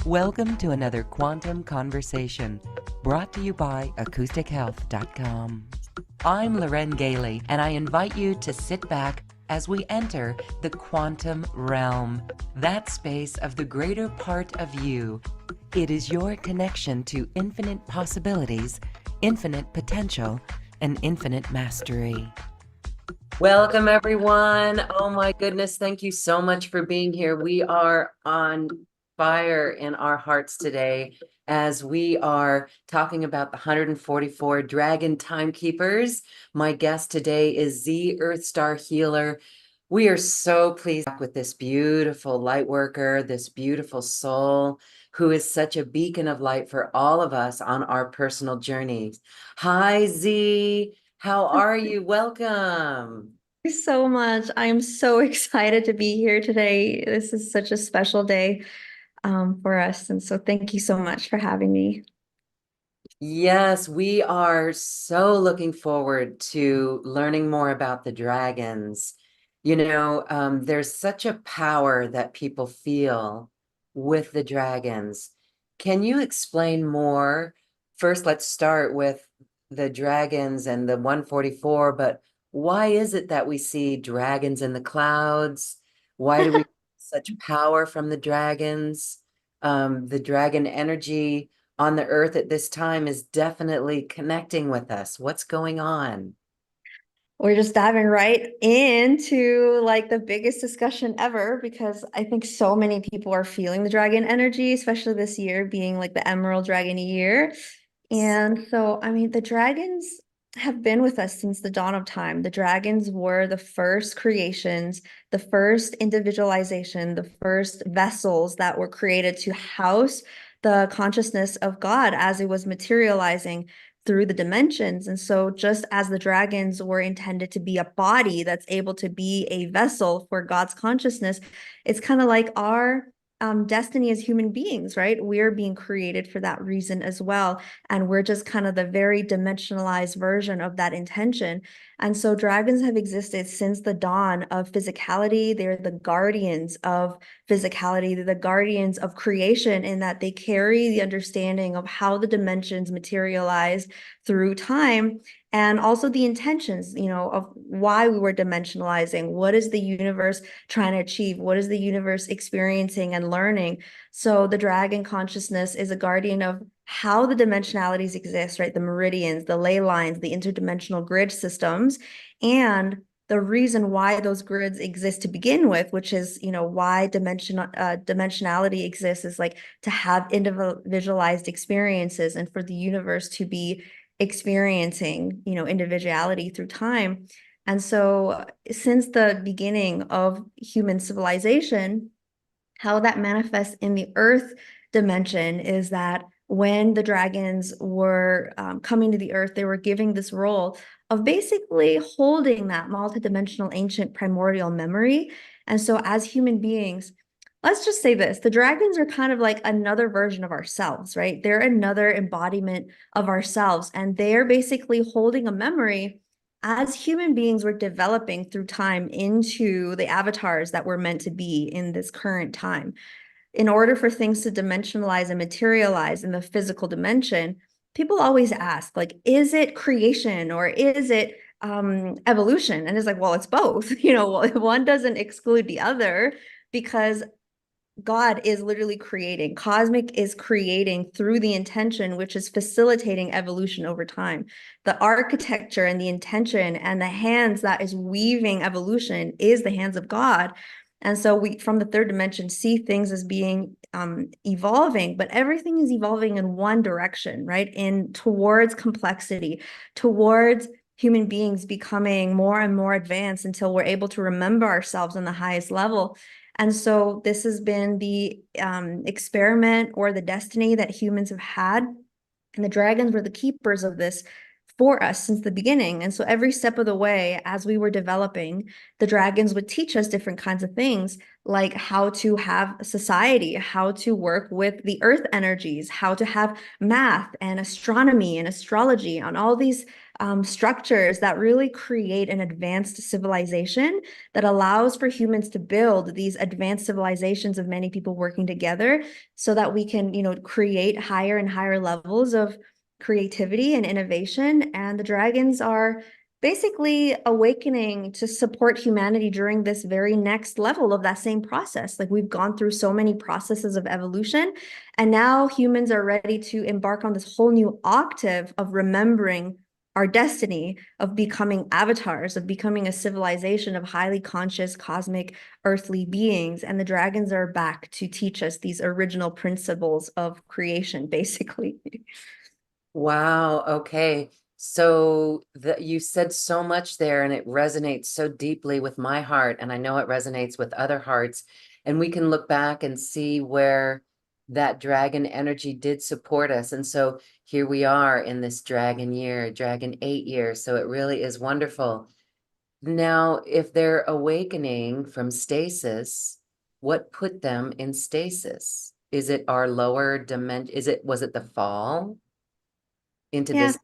Welcome to another Quantum Conversation, brought to you by AcousticHealth.com. I'm Loren Gailey, and I invite you to sit back as we enter the quantum realm, that space of the greater part of you. It is your connection to infinite possibilities, infinite potential, and infinite mastery. Welcome, everyone. Oh my goodness, thank you so much for being here. We are on fire in our hearts today as we are talking about the 144 Dragon Timekeepers. My guest today is Xi Earthstar Healer. We are so pleased with this beautiful light worker, this beautiful soul who is such a beacon of light for all of us on our personal journeys. Hi, Xi. How are you? Welcome. You so much. I'm so excited to be here today. This is such a special day for us. And so thank you so much for having me. Yes, we are so looking forward to learning more about the dragons. There's such a power that people feel with the dragons. Can you explain more? First, let's start with the dragons and the 144, but why is it that we see dragons in the clouds? Why do we such power from the dragons? The dragon energy on the earth at this time is definitely connecting with us. What's going on? We're just diving right into like the biggest discussion ever because I think so many people are feeling the dragon energy, especially this year being like the Emerald Dragon year. And so, I mean, the dragons have been with us since the dawn of time. The dragons were the first creations, the first individualization, the first vessels that were created to house the consciousness of God as it was materializing through the dimensions. And so, just as the dragons were intended to be a body that's able to be a vessel for God's consciousness, it's kind of like our destiny as human beings, right? We're being created for that reason as well. And we're just kind of the very dimensionalized version of that intention. And so dragons have existed since the dawn of physicality. They're the guardians of physicality. They're the guardians of creation in that they carry the understanding of how the dimensions materialize through time and also the intentions, of why we were dimensionalizing. What is the universe trying to achieve? What is the universe experiencing and learning? So the dragon consciousness is a guardian of how the dimensionalities exist, right? The meridians, the ley lines, the interdimensional grid systems, and the reason why those grids exist to begin with, which is, why dimensionality exists, is like to have individualized experiences and for the universe to be experiencing, individuality through time. And so since the beginning of human civilization, how that manifests in the earth dimension is that when the dragons were coming to the earth, they were giving this role of basically holding that multidimensional ancient primordial memory. And so as human beings, let's just say this, the dragons are kind of like another version of ourselves, right? They're another embodiment of ourselves, and they're basically holding a memory as human beings were developing through time into the avatars that we're meant to be in this current time. In order for things to dimensionalize and materialize in the physical dimension, people always ask, like, is it creation or is it evolution? And it's like, well, it's both. One doesn't exclude the other because God is literally creating. Cosmic is creating through the intention, which is facilitating evolution over time. The architecture and the intention and the hands that is weaving evolution is the hands of God. And so we, from the third dimension, see things as being evolving, but everything is evolving in one direction, right? In towards complexity, towards human beings becoming more and more advanced until we're able to remember ourselves on the highest level. And so this has been the experiment or the destiny that humans have had. And the dragons were the keepers of this for us since the beginning. And so every step of the way, as we were developing, the dragons would teach us different kinds of things, like how to have a society, how to work with the earth energies, how to have math and astronomy and astrology on all these structures that really create an advanced civilization that allows for humans to build these advanced civilizations of many people working together so that we can, create higher and higher levels of creativity and innovation. And the dragons are basically awakening to support humanity during this very next level of that same process. Like, we've gone through so many processes of evolution, and now humans are ready to embark on this whole new octave of remembering our destiny, of becoming avatars, of becoming a civilization of highly conscious cosmic earthly beings. And the dragons are back to teach us these original principles of creation, basically. Wow. Okay. So you said so much there, and it resonates so deeply with my heart, and I know it resonates with other hearts. And we can look back and see where that dragon energy did support us. And so here we are in this dragon year, dragon 8 year. So it really is wonderful. Now, if they're awakening from stasis, what put them in stasis? Is it our lower dimension? Was it the fall into Yeah, this?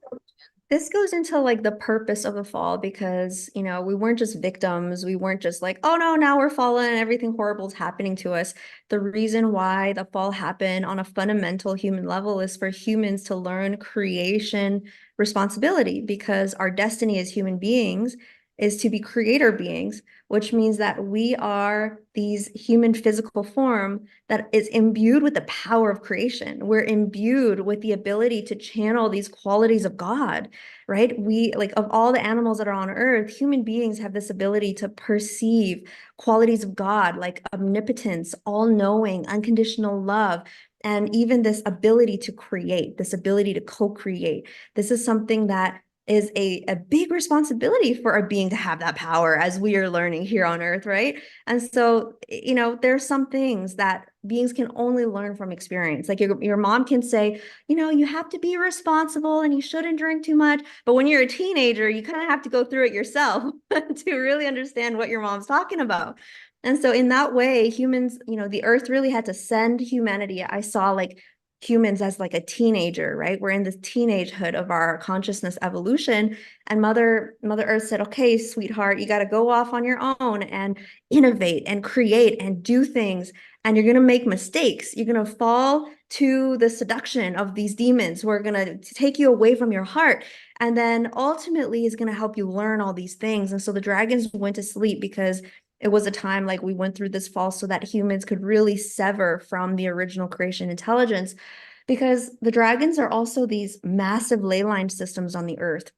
this goes into like the purpose of the fall, because, we weren't just victims. We weren't just like, oh no, now we're fallen and everything horrible is happening to us. The reason why the fall happened on a fundamental human level is for humans to learn creation responsibility, because our destiny as human beings is to be creator beings, which means that we are these human physical form that is imbued with the power of creation. We're imbued with the ability to channel these qualities of God, right? We, like, of all the animals that are on earth, human beings have this ability to perceive qualities of God, like omnipotence, all-knowing, unconditional love, and even this ability to create, this ability to co-create. This is something that is a big responsibility for a being to have that power, as we are learning here on earth, right? And so, there's some things that beings can only learn from experience. Like, your mom can say, you have to be responsible and you shouldn't drink too much. But when you're a teenager, you kind of have to go through it yourself to really understand what your mom's talking about. And so in that way, humans, the earth really had to send humanity. I saw like humans as like a teenager, right? We're in this teenagehood of our consciousness evolution. And Mother Earth said, okay, sweetheart, you got to go off on your own and innovate and create and do things. And you're going to make mistakes. You're going to fall to the seduction of these demons who are going to take you away from your heart. And then ultimately is going to help you learn all these things. And so the dragons went to sleep because it was a time, like, we went through this fall so that humans could really sever from the original creation intelligence, because the dragons are also these massive ley line systems on the earth.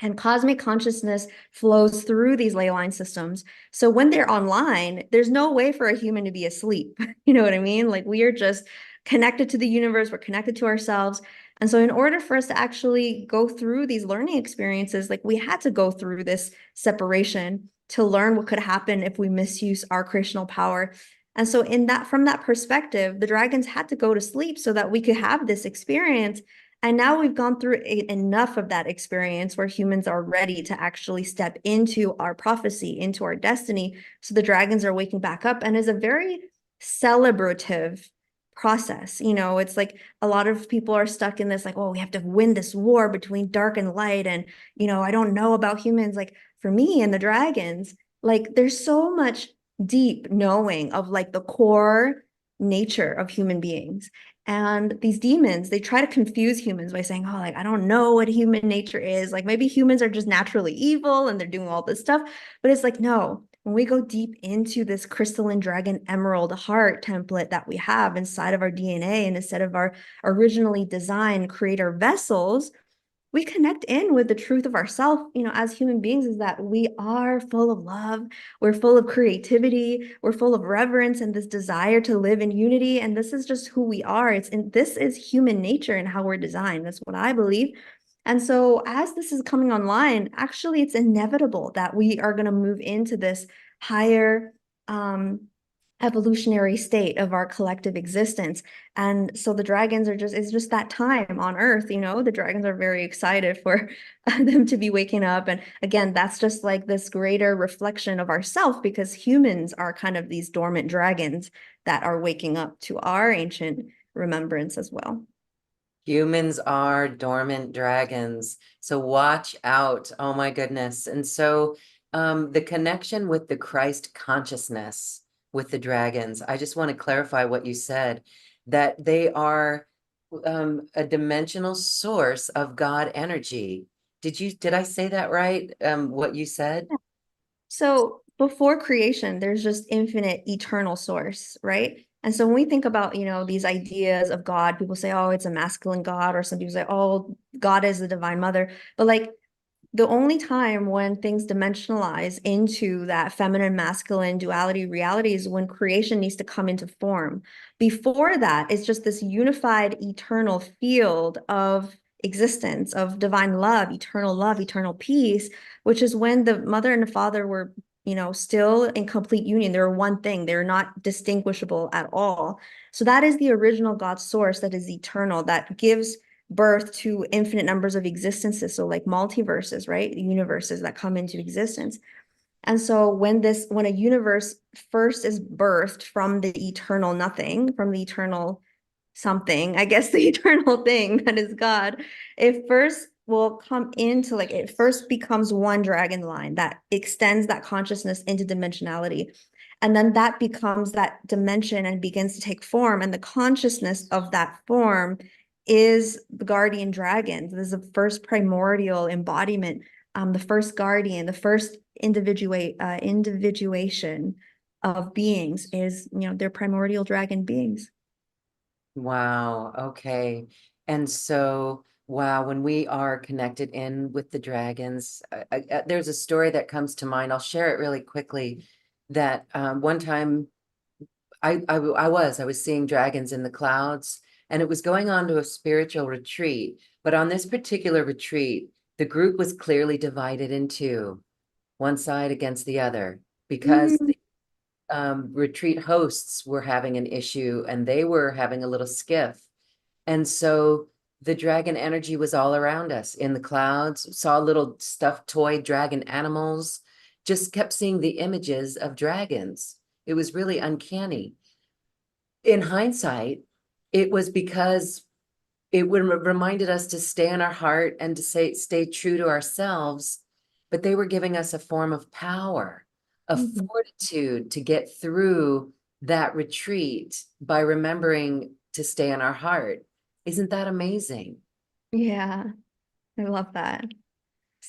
And cosmic consciousness flows through these ley line systems. So when they're online, there's no way for a human to be asleep. You know what I mean? Like, we are just connected to the universe, we're connected to ourselves. And so in order for us to actually go through these learning experiences, like, we had to go through this separation to learn what could happen if we misuse our creational power. And so from that perspective, the dragons had to go to sleep so that we could have this experience. And now we've gone through enough of that experience where humans are ready to actually step into our prophecy, into our destiny. So the dragons are waking back up, and is a very celebrative process. It's like a lot of people are stuck in this, like, oh, we have to win this war between dark and light. And, I don't know about humans. Like, for me and the dragons, like, there's so much deep knowing of like the core nature of human beings. And these demons, they try to confuse humans by saying, oh, like, I don't know what human nature is. Like, maybe humans are just naturally evil and they're doing all this stuff. But it's like, no, when we go deep into this crystalline dragon emerald heart template that we have inside of our DNA and instead of our originally designed creator vessels, we connect in with the truth of ourselves, as human beings, is that we are full of love, we're full of creativity, we're full of reverence and this desire to live in unity. And this is just who we are. This is human nature and how we're designed. That's what I believe. And so as this is coming online, actually, it's inevitable that we are going to move into this higher evolutionary state of our collective existence. And so the dragons it's just that time on earth. The dragons are very excited for them to be waking up. And again, that's just like this greater reflection of ourself, because humans are kind of these dormant dragons that are waking up to our ancient remembrance as well. Humans are dormant dragons, so watch out. Oh my goodness. And so the connection with the Christ consciousness with the dragons, I just want to clarify what you said, that they are a dimensional source of God energy. Did I say that right? What you said? So before creation, there's just infinite eternal source, right? And so when we think about, these ideas of God, people say, oh, it's a masculine God, or some people say, oh, God is the divine mother. But like the only time when things dimensionalize into that feminine masculine duality reality is when creation needs to come into form. Before that, it's just this unified eternal field of existence, of divine love, eternal peace, which is when the mother and the father were, still in complete union. They're one thing, they're not distinguishable at all. So that is the original God source that is eternal, that gives birth to infinite numbers of existences. So like multiverses, right? Universes that come into existence. And so when a universe first is birthed from the eternal nothing, from the eternal something, I guess the eternal thing that is God, it first will come into like, it first becomes one dragon line that extends that consciousness into dimensionality. And then that becomes that dimension and begins to take form. And the consciousness of that form is the guardian dragon. This is the first primordial embodiment, the first guardian, the first individuation of beings is, they're primordial dragon beings. Wow. Okay. And so, wow, when we are connected in with the dragons, there's a story that comes to mind. I'll share it really quickly. That one time I was seeing dragons in the clouds, and it was going on to a spiritual retreat. But on this particular retreat, the group was clearly divided in two, one side against the other, because Mm. retreat hosts were having an issue and they were having a little skiff. And so the dragon energy was all around us in the clouds, saw little stuffed toy dragon animals, just kept seeing the images of dragons. It was really uncanny. In hindsight, it was because it reminded us to stay in our heart and to stay true to ourselves, but they were giving us a form of power, of Mhm. fortitude to get through that retreat by remembering to stay in our heart. Isn't that amazing? Yeah, I love that.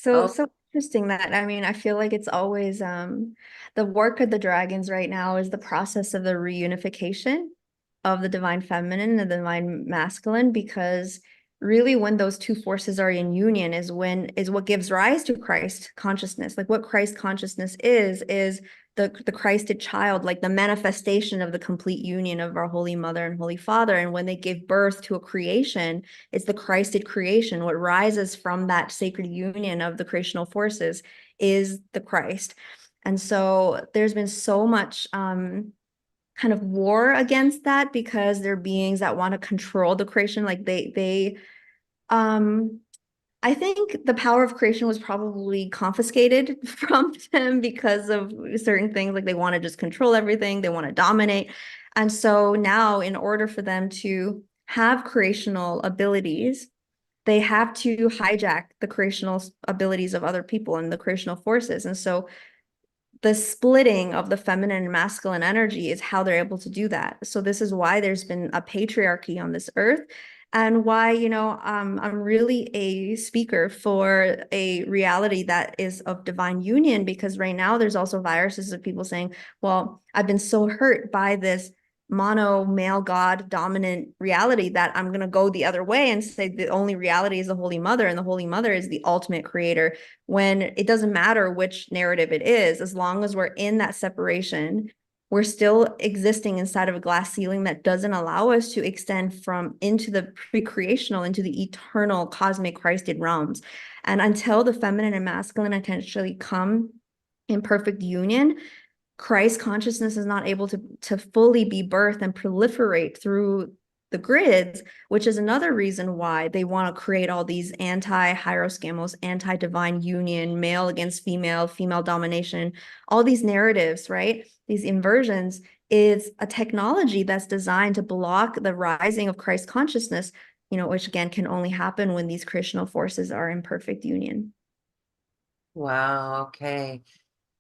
Oh, So interesting that, I mean, I feel like it's always the work of the dragons right now is the process of the reunification of the divine feminine and the divine masculine, because really when those two forces are in union is what gives rise to Christ consciousness. Like what Christ consciousness is the Christed child, like the manifestation of the complete union of our Holy Mother and Holy Father. And when they give birth to a creation, it's the Christed creation. What rises from that sacred union of the creational forces is the Christ. And so there's been so much kind of war against that because they're beings that want to control the creation. Like um I think the power of creation was probably confiscated from them because of certain things. Like they want to just control everything, they want to dominate. And so now, in order for them to have creational abilities, they have to hijack the creational abilities of other people and the creational forces. And so the splitting of the feminine and masculine energy is how they're able to do that. So this is why there's been a patriarchy on this earth, and why, I'm really a speaker for a reality that is of divine union, because right now there's also viruses of people saying, well, I've been so hurt by this mono male god dominant reality that I'm going to go the other way and say the only reality is the Holy Mother, and the Holy Mother is the ultimate creator, when it doesn't matter which narrative it is, as long as we're in that separation, we're still existing inside of a glass ceiling that doesn't allow us to extend from into the pre-creational, into the eternal cosmic Christed realms. And until the feminine and masculine intentionally come in perfect union, Christ consciousness is not able to fully be birthed and proliferate through the grids, which is another reason why they want to create all these anti-hieroscamos, anti-divine union, male against female, female domination, all these narratives, right? These inversions is a technology that's designed to block the rising of Christ consciousness which again can only happen when these creational forces are in perfect union. Wow, okay.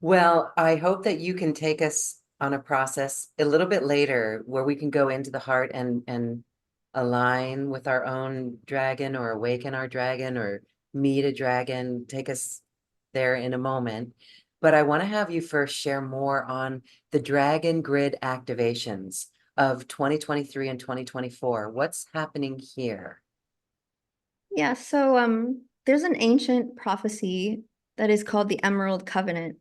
Well, I hope that you can take us on a process a little bit later where we can go into the heart and align with our own dragon or awaken our dragon or meet a dragon. Take us there in a moment. But I want to have you first share more on the dragon grid activations of 2023 and 2024. What's happening here? Yeah, so there's an ancient prophecy that is called the Emerald Covenant.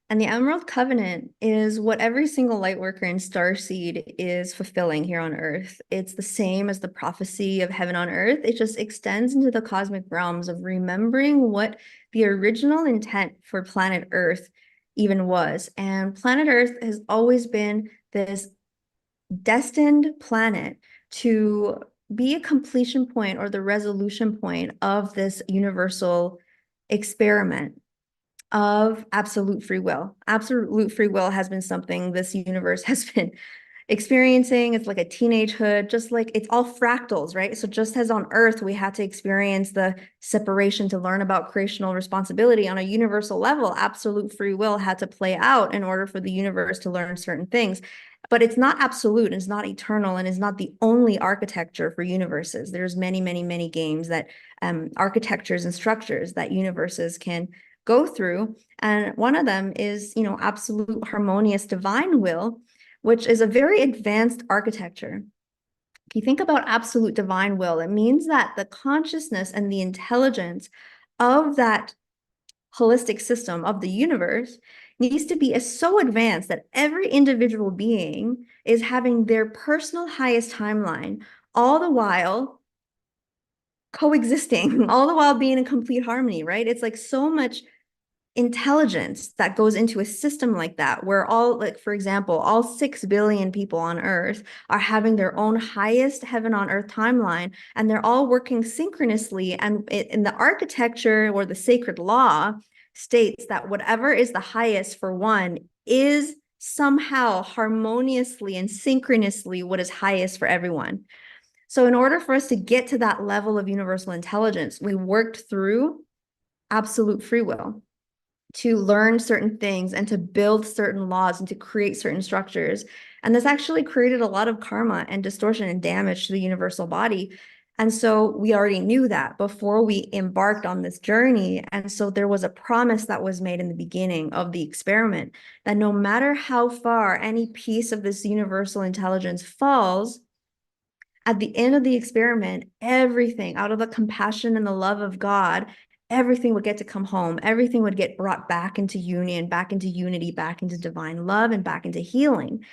And the Emerald Covenant is what every single light worker in Starseed is fulfilling here on Earth. It's the same as the prophecy of heaven on Earth. It just extends into the cosmic realms of remembering what the original intent for planet Earth even was. And planet Earth has always been this destined planet to be a completion point or the resolution point of this universal experiment of absolute free will. Absolute free will has been something this universe has been experiencing. It's like a teenagehood, just like it's all fractals, right? So just as on Earth, we had to experience the separation to learn about creational responsibility on a universal level, absolute free will had to play out in order for the universe to learn certain things. But it's not absolute, it's not eternal, and it's not the only architecture for universes. There's many, many, many games that architectures and structures that universes can go through. And one of them is, absolute harmonious divine will, which is a very advanced architecture. If you think about absolute divine will, it means that the consciousness and the intelligence of that holistic system of the universe needs to be so advanced that every individual being is having their personal highest timeline, all the while coexisting, all the while being in complete harmony, right? It's like so much intelligence that goes into a system like that, where all, like, for example, all 6 billion people on Earth are having their own highest heaven on Earth timeline, and they're all working synchronously. And in the architecture or the sacred law states that whatever is the highest for one is somehow harmoniously and synchronously what is highest for everyone. So in order for us to get to that level of universal intelligence, we worked through absolute free will to learn certain things and to build certain laws and to create certain structures. And this actually created a lot of karma and distortion and damage to the universal body. And so we already knew that before we embarked on this journey. And so there was a promise that was made in the beginning of the experiment that no matter how far any piece of this universal intelligence falls, at the end of the experiment, everything out of the compassion and the love of God, everything would get to come home. Everything would get brought back into union, back into unity, back into divine love, and back into healing.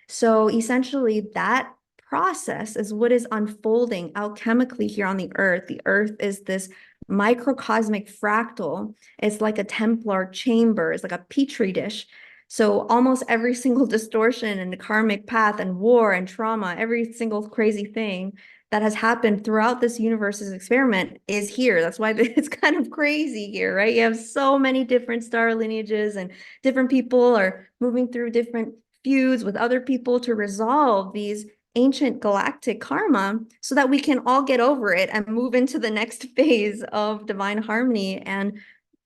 So essentially, that process is what is unfolding alchemically here on the earth. The earth is this microcosmic fractal. It's like a Templar chamber, it's like a petri dish. So almost every single distortion and karmic path and war and trauma, every single crazy thing that has happened throughout this universe's experiment is here. That's why it's kind of crazy here, right? You have so many different star lineages, and different people are moving through different feuds with other people to resolve these ancient galactic karma so that we can all get over it and move into the next phase of divine harmony and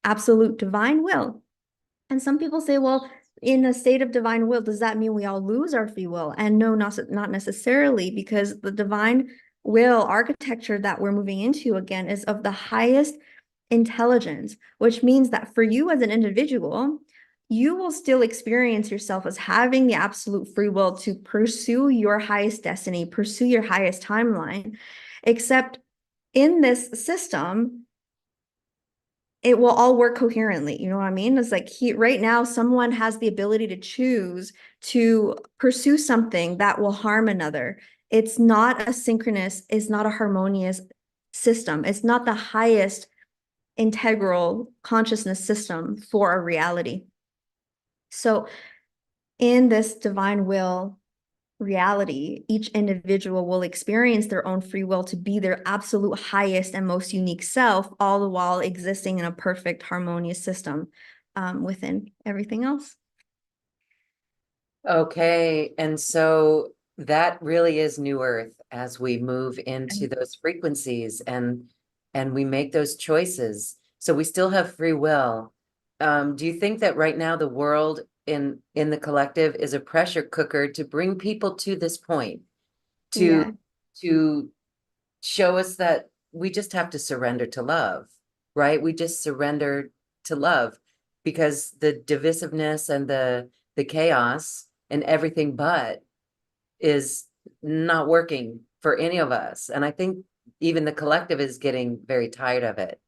absolute divine will. And some people say, well, in a state of divine will, does that mean we all lose our free will? And no, not necessarily, because the divine will architecture that we're moving into, again, is of the highest intelligence, which means that for you as an individual, you will still experience yourself as having the absolute free will to pursue your highest destiny, pursue your highest timeline, except in this system, it will all work coherently. You know what I mean? It's like right now, someone has the ability to choose to pursue something that will harm another. It's not a synchronous, it's not a harmonious system. It's not the highest integral consciousness system for a reality. So in this divine will reality, each individual will experience their own free will to be their absolute highest and most unique self, all the while existing in a perfect harmonious system within everything else. Okay, and so That really is New Earth as we move into those frequencies and we make those choices. So we still have free will. Do you think that right now the world in the collective is a pressure cooker to bring people to this point, to Yeah, to show us that we just have to surrender to love, right? We just surrender to love because the divisiveness and the chaos and everything but is not working for any of us. And I think even the collective is getting very tired of it.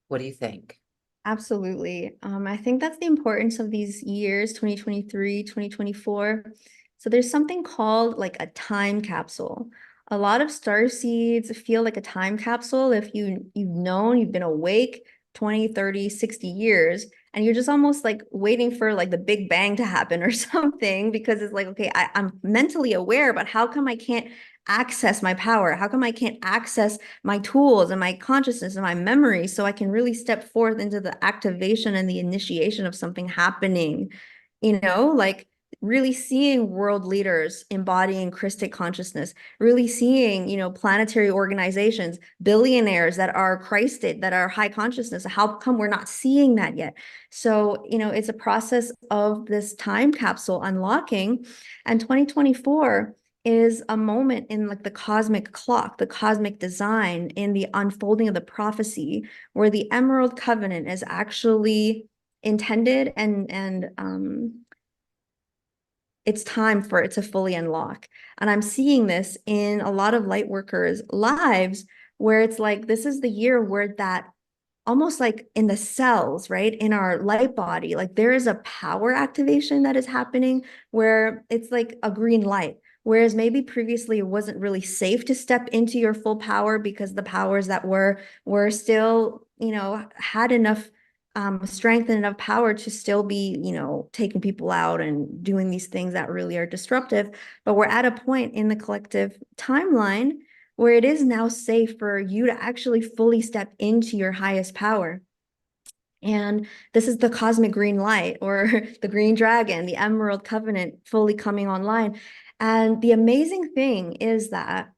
What do you think? absolutely. I think that's the importance of these years, 2023, 2024. So there's something called like a time capsule. A lot of star seeds feel like a time capsule if you've known, you've been awake 20, 30, 60 years, and you're just almost like waiting for like the Big Bang to happen or something, because it's like, okay, I'm mentally aware, but how come I can't access my power? How come I can't access my tools and my consciousness and my memory so I can really step forth into the activation and the initiation of something happening? Like really seeing world leaders embodying Christic consciousness, really seeing, planetary organizations, billionaires that are Christed, that are high consciousness. How come we're not seeing that yet? So, it's a process of this time capsule unlocking. And 2024 is a moment in like the cosmic clock, the cosmic design, in the unfolding of the prophecy, where the Emerald Covenant is actually intended and it's time for it to fully unlock. And I'm seeing this in a lot of light workers' lives, where it's like this is the year where that, almost like in the cells, right, in our light body, like there is a power activation that is happening where it's like a green light. Whereas maybe previously it wasn't really safe to step into your full power because the powers that were still, had enough strength and enough power to still be, taking people out and doing these things that really are disruptive. But we're at a point in the collective timeline where it is now safe for you to actually fully step into your highest power. And this is the cosmic green light, or the green dragon, the Emerald Covenant fully coming online. And the amazing thing is that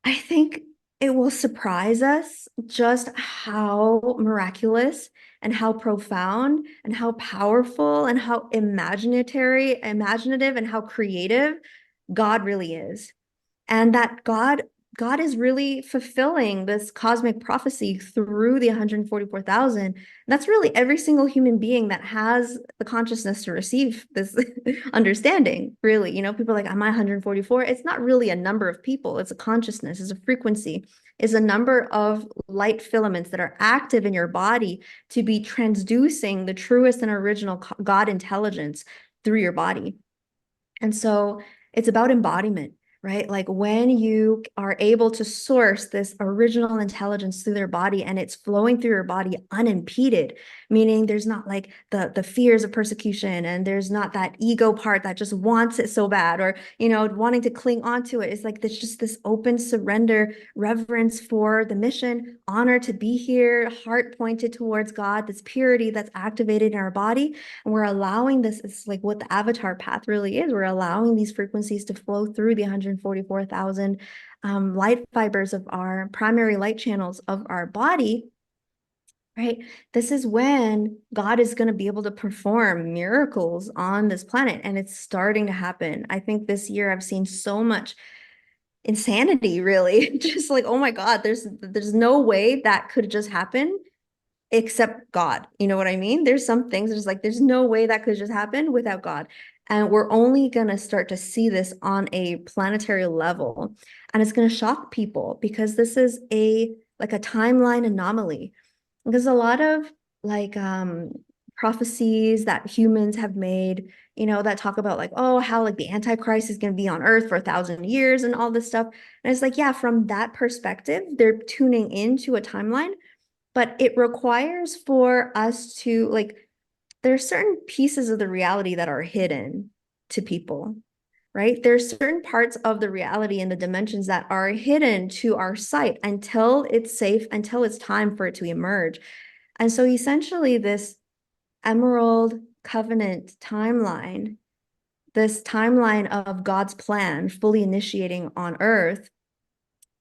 I think it will surprise us just how miraculous and how profound and how powerful and how imaginative and how creative God really is. And that God is really fulfilling this cosmic prophecy through the 144,000. That's really every single human being that has the consciousness to receive this understanding. Really, people are like, am I 144? It's not really a number of people, it's a consciousness, it's a frequency, is a number of light filaments that are active in your body to be transducing the truest and original God intelligence through your body. And so it's about embodiment, right? Like when you are able to source this original intelligence through their body and it's flowing through your body unimpeded, meaning there's not like the fears of persecution, and there's not that ego part that just wants it so bad, or, wanting to cling onto it. It's like there's just this open surrender, reverence for the mission, honor to be here, heart pointed towards God, this purity that's activated in our body. And we're allowing this, it's like what the avatar path really is. We're allowing these frequencies to flow through the 144,000 light fibers of our primary light channels of our body, right? This is when God is going to be able to perform miracles on this planet. And it's starting to happen. I think this year I've seen so much insanity, really. Just like, oh my God, there's no way that could just happen except God. You know what I mean? There's some things there's like, there's no way that could just happen without God. And we're only going to start to see this on a planetary level. And it's going to shock people because this is like a timeline anomaly. Because a lot of like prophecies that humans have made, that talk about like, oh, how like the Antichrist is going to be on Earth for 1,000 years and all this stuff. And it's like, yeah, from that perspective, they're tuning into a timeline, but it requires for us to like, there are certain pieces of the reality that are hidden to people, right? There's certain parts of the reality and the dimensions that are hidden to our sight until it's safe, until it's time for it to emerge. And so essentially this Emerald Covenant timeline, this timeline of God's plan fully initiating on Earth,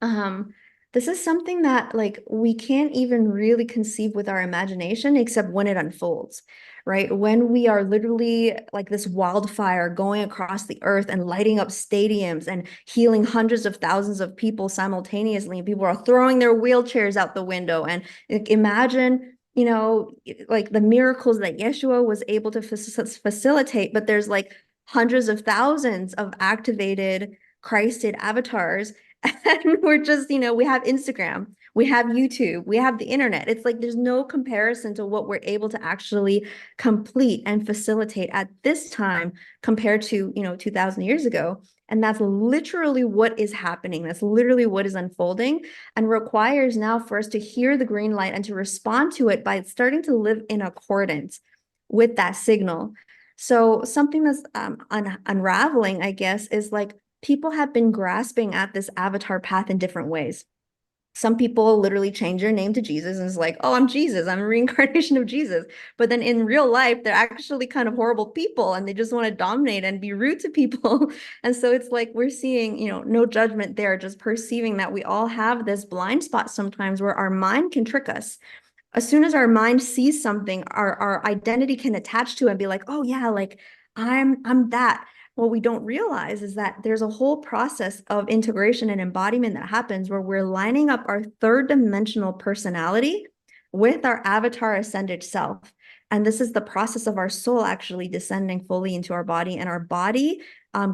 um, this is something that like we can't even really conceive with our imagination except when it unfolds, right? When we are literally like this wildfire going across the earth and lighting up stadiums and healing hundreds of thousands of people simultaneously, and people are throwing their wheelchairs out the window. And like, imagine, you know, like the miracles that Yeshua was able to facilitate, but there's like hundreds of thousands of activated Christed avatars. And we're just, you know, we have Instagram, we have YouTube, we have the internet. It's like there's no comparison to what we're able to actually complete and facilitate at this time compared to, you know, 2000 years ago. And that's literally what is happening. That's literally what is unfolding, and requires now for us to hear the green light and to respond to it by starting to live in accordance with that signal. So something that's unraveling, I guess, is like people have been grasping at this avatar path in different ways. Some people literally change their name to Jesus and it's like, oh, I'm Jesus, I'm a reincarnation of Jesus. But then in real life, they're actually kind of horrible people and they just want to dominate and be rude to people. And so it's like we're seeing, you know, no judgment there, just perceiving that we all have this blind spot sometimes where our mind can trick us. As soon as our mind sees something, our identity can attach to it and be like, oh yeah, like I'm that. What we don't realize is that there's a whole process of integration and embodiment that happens where we're lining up our third dimensional personality with our avatar ascended self. And this is the process of our soul actually descending fully into our body, and our body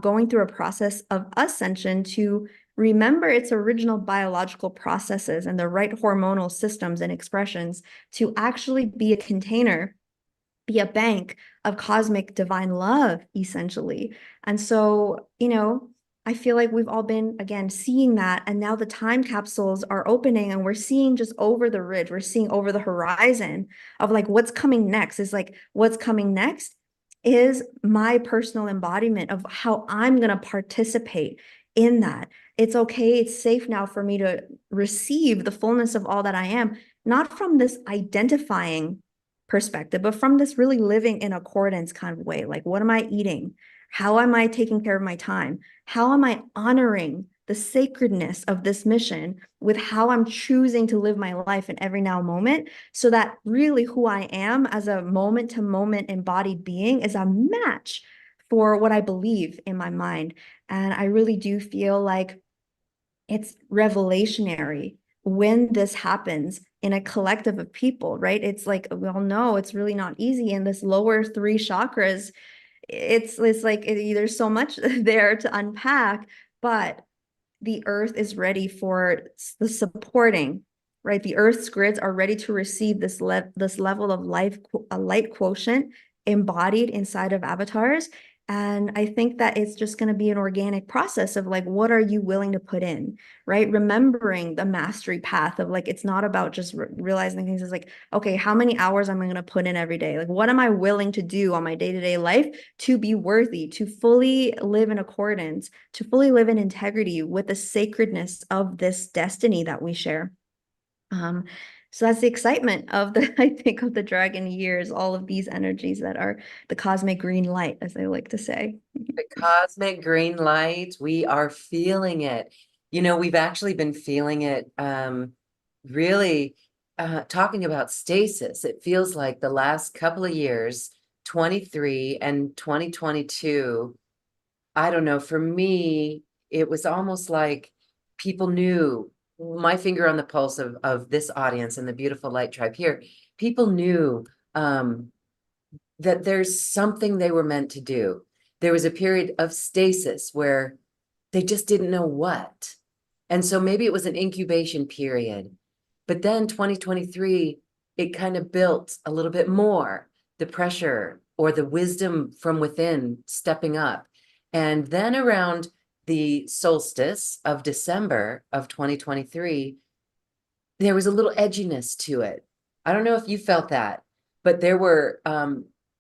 going through a process of ascension to remember its original biological processes and the right hormonal systems and expressions to actually be a container, be a bank of cosmic divine love, essentially. And so, you know, I feel like we've all been, again, seeing that. And now the time capsules are opening and we're seeing just over the ridge, we're seeing over the horizon of like what's coming next is like what's coming next is my personal embodiment of how I'm going to participate in that. It's okay. It's safe now for me to receive the fullness of all that I am, not from this identifying perspective, but from this really living in accordance kind of way. Like, what am I eating? How am I taking care of my time? How am I honoring the sacredness of this mission with how I'm choosing to live my life in every now moment, so that really who I am as a moment to moment embodied being is a match for what I believe in my mind. And I really do feel like it's revelationary when this happens in a collective of people, right? It's like we all know it's really not easy in this lower three chakras. It's like there's so much there to unpack, but the earth is ready for the supporting, right? The earth's grids are ready to receive this level of life, a light quotient embodied inside of avatars. And I think that it's just going to be an organic process of like, what are you willing to put in, right? Remembering the mastery path of like, it's not about just realizing things. It's like, okay, how many hours am I going to put in every day? Like, what am I willing to do on my day-to-day life to be worthy, to fully live in accordance, to fully live in integrity with the sacredness of this destiny that we share? So that's the excitement of the, I think, of the dragon years, all of these energies that are the cosmic green light, as I like to say. The cosmic green light, we are feeling it. You know, we've actually been feeling it really talking about stasis. It feels like the last couple of years, 23 and 2022, I don't know, for me, it was almost like people knew, my finger on the pulse of this audience and the beautiful light tribe here. People knew that there's something they were meant to do. There was a period of stasis where they just didn't know what. And so maybe it was an incubation period. But then 2023, it kind of built a little bit more, the pressure or the wisdom from within stepping up. And then around the solstice of December of 2023, there was a little edginess to it. I don't know if you felt that, but there were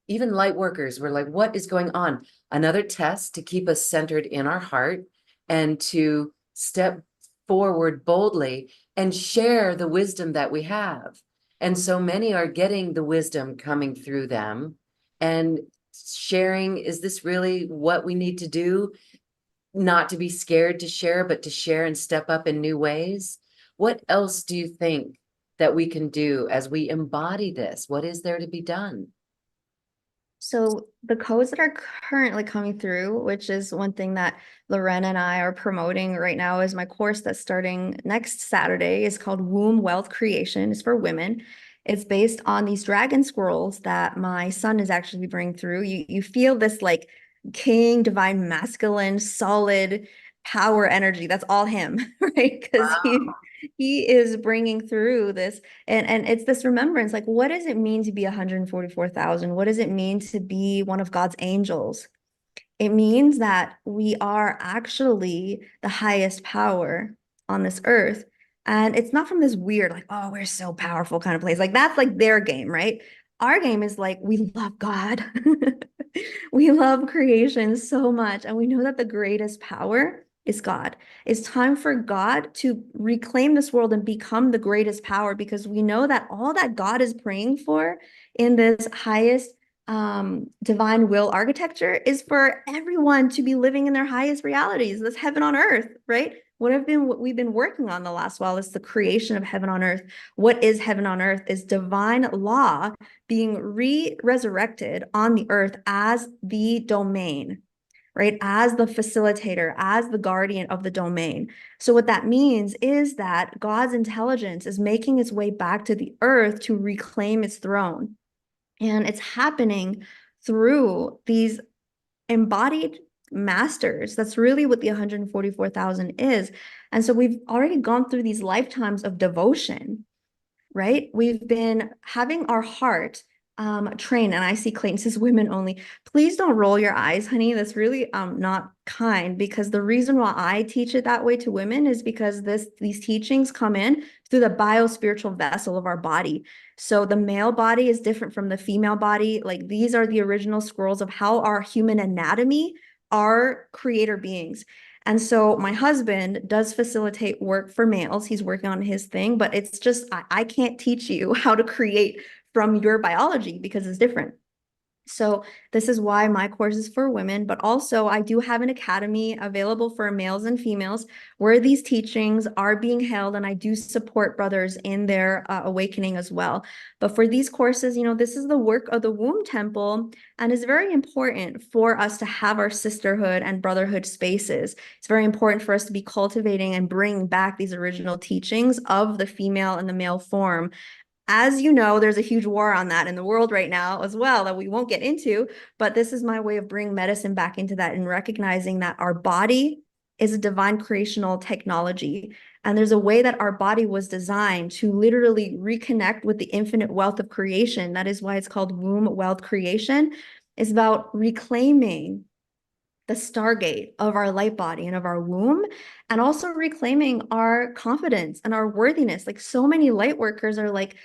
even light workers were like, what is going on? Another test to keep us centered in our heart and to step forward boldly and share the wisdom that we have. And so many are getting the wisdom coming through them. And sharing? Is this really what we need to do? Not to be scared to share, but to share and step up in new ways? What else do you think that we can do as we embody this? What is there to be done? So the codes that are currently coming through, which is one thing that Loren and I are promoting right now, is my course that's starting next Saturday, is called Womb Wealth Creation. It's for women. It's based on these dragon scrolls that my son is actually bringing through. You feel this like king, divine, masculine, solid power energy. That's all him, right? Because he is bringing through this, and it's this remembrance, like, what does it mean to be 144,000? What does it mean to be one of God's angels? It means that we are actually the highest power on this earth. And it's not from this weird, like, oh, we're so powerful kind of place. Like, that's like their game, right? Our game is like, we love God. We love creation so much. And we know that the greatest power is God. It's time for God to reclaim this world and become the greatest power, because we know that all that God is praying for in this highest divine will architecture is for everyone to be living in their highest realities, this heaven on earth, right? What we've been working on the last while is the creation of heaven on earth. What is heaven on earth is divine law being resurrected on the earth as the domain, right? As the facilitator, as the guardian of the domain. So what that means is that God's intelligence is making its way back to the earth to reclaim its throne. And it's happening through these embodied masters. That's really what the 144,000 is. And so we've already gone through these lifetimes of devotion, right? We've been having our heart trained, and I see Clayton says women only. Please don't roll your eyes, honey. That's really not kind, because the reason why I teach it that way to women is because these teachings come in through the biospiritual vessel of our body. So the male body is different from the female body. Like, these are the original scrolls of how our human anatomy are creator beings. And so my husband does facilitate work for males. He's working on his thing, but it's just, I can't teach you how to create from your biology because it's different. So this is why my course is for women, but also I do have an academy available for males and females where these teachings are being held, and I do support brothers in their awakening as well. But for these courses, this is the work of the womb temple, and it's very important for us to have our sisterhood and brotherhood spaces. It's very important for us to be cultivating and bringing back these original teachings of the female and the male form. As you know, there's a huge war on that in the world right now as well that we won't get into, but this is my way of bringing medicine back into that and recognizing that our body is a divine creational technology. And there's a way that our body was designed to literally reconnect with the infinite wealth of creation. That is why it's called womb wealth creation. It's about reclaiming the stargate of our light body and of our womb, and also reclaiming our confidence and our worthiness. Like, so many light workers are like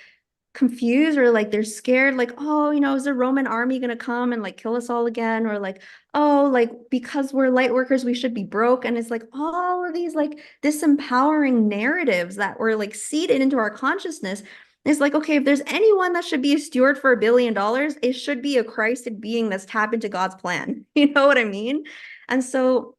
confused, or like they're scared, like, oh, is the Roman army going to come and like kill us all again? Or like, oh, like, because we're light workers, we should be broke. And it's like all of these like disempowering narratives that were like seeded into our consciousness. It's like, okay, if there's anyone that should be a steward for $1 billion, it should be a Christed being that's tapped into God's plan. You know what I mean? And so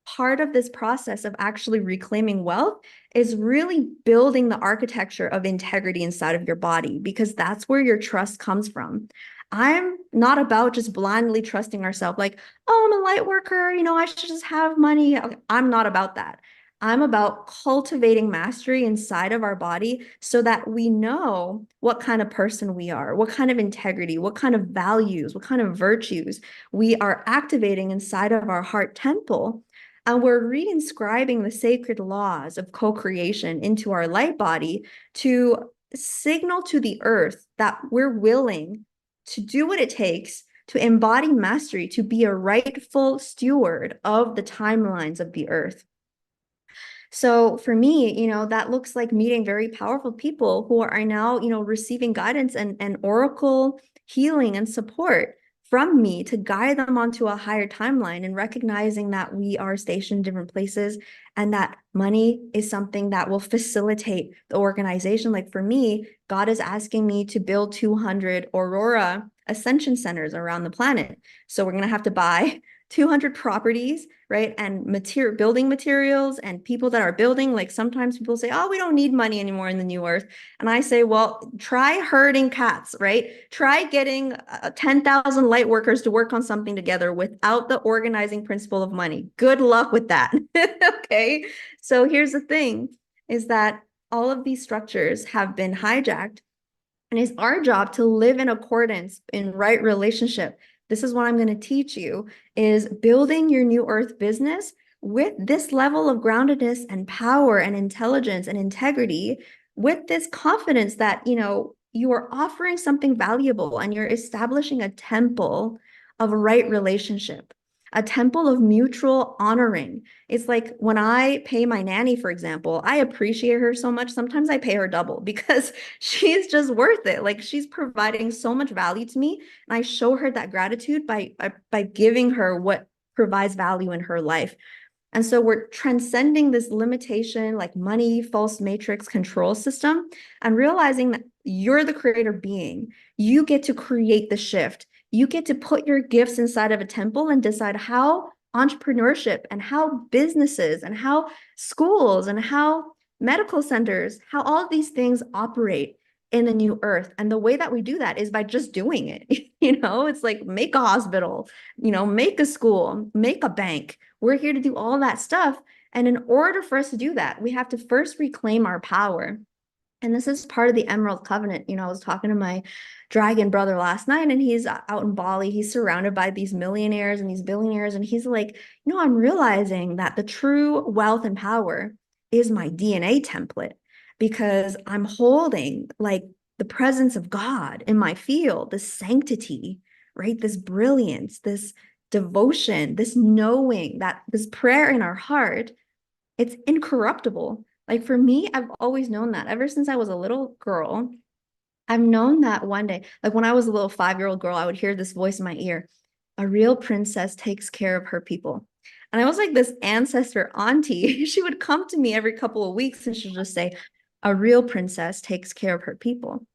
part of this process of actually reclaiming wealth is really building the architecture of integrity inside of your body, because that's where your trust comes from. I'm not about just blindly trusting ourselves, like, oh, I'm a light worker, I should just have money. I'm not about that. I'm about cultivating mastery inside of our body so that we know what kind of person we are, what kind of integrity, what kind of values, what kind of virtues we are activating inside of our heart temple. And we're reinscribing the sacred laws of co-creation into our light body to signal to the earth that we're willing to do what it takes to embody mastery, to be a rightful steward of the timelines of the earth. So for me, that looks like meeting very powerful people who are now, receiving guidance and oracle healing and support from me to guide them onto a higher timeline, and recognizing that we are stationed in different places and that money is something that will facilitate the organization. Like for me, God is asking me to build 200 Aurora ascension centers around the planet. So we're going to have to buy 200 properties, right? And building materials and people that are building. Like sometimes people say, oh, we don't need money anymore in the new earth. And I say, well, try herding cats, right? Try getting 10,000 light workers to work on something together without the organizing principle of money. Good luck with that. Okay. So here's the thing is that all of these structures have been hijacked, and it's our job to live in accordance, in right relationship. This is what I'm going to teach you, is building your new earth business with this level of groundedness and power and intelligence and integrity, with this confidence that, you are offering something valuable and you're establishing a temple of right relationship, a temple of mutual honoring. It's like when I pay my nanny, for example, I appreciate her so much. Sometimes I pay her double because she's just worth it. Like she's providing so much value to me. And I show her that gratitude by giving her what provides value in her life. And so we're transcending this limitation, like money, false matrix control system, and realizing that you're the creator being. You get to create the shift. You get to put your gifts inside of a temple and decide how entrepreneurship and how businesses and how schools and how medical centers, how all of these things operate in the new earth. And the way that we do that is by just doing it. It's like make a hospital, make a school, make a bank. We're here to do all that stuff. And in order for us to do that, we have to first reclaim our power. And this is part of the Emerald Covenant. I was talking to my dragon brother last night, and he's out in Bali. He's surrounded by these millionaires and these billionaires. And he's like, I'm realizing that the true wealth and power is my DNA template, because I'm holding like the presence of God in my field, this sanctity, right? This brilliance, this devotion, this knowing, that this prayer in our heart, it's incorruptible. Like for me, I've always known that ever since I was a little girl. I've known that one day, like when I was a little 5-year-old girl, I would hear this voice in my ear: a real princess takes care of her people. And I was like this ancestor auntie. She would come to me every couple of weeks and she'd just say, a real princess takes care of her people.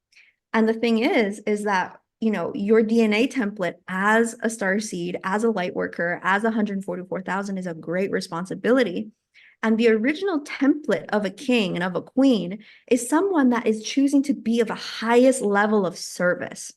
And the thing is that, your DNA template as a star seed, as a light worker, as 144,000 is a great responsibility. And the original template of a king and of a queen is someone that is choosing to be of the highest level of service.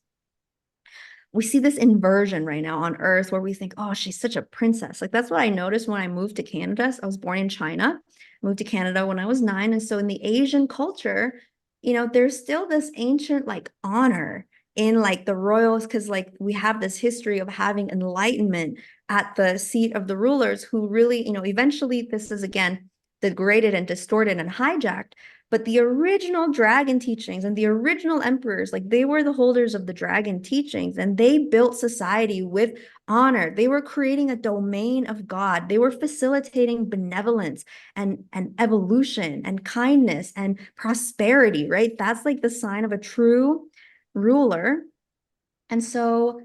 We see this inversion right now on Earth where we think, oh, she's such a princess. Like that's what I noticed when I moved to Canada. So I was born in China, moved to Canada when I was 9. And so in the Asian culture, there's still this ancient like honor in like the royals, because like we have this history of having enlightenment at the seat of the rulers who really, eventually this is again degraded and distorted and hijacked. But the original dragon teachings and the original emperors, like they were the holders of the dragon teachings, and they built society with honor. They were creating a domain of God. They were facilitating benevolence and evolution and kindness and prosperity, right? That's like the sign of a true ruler. And so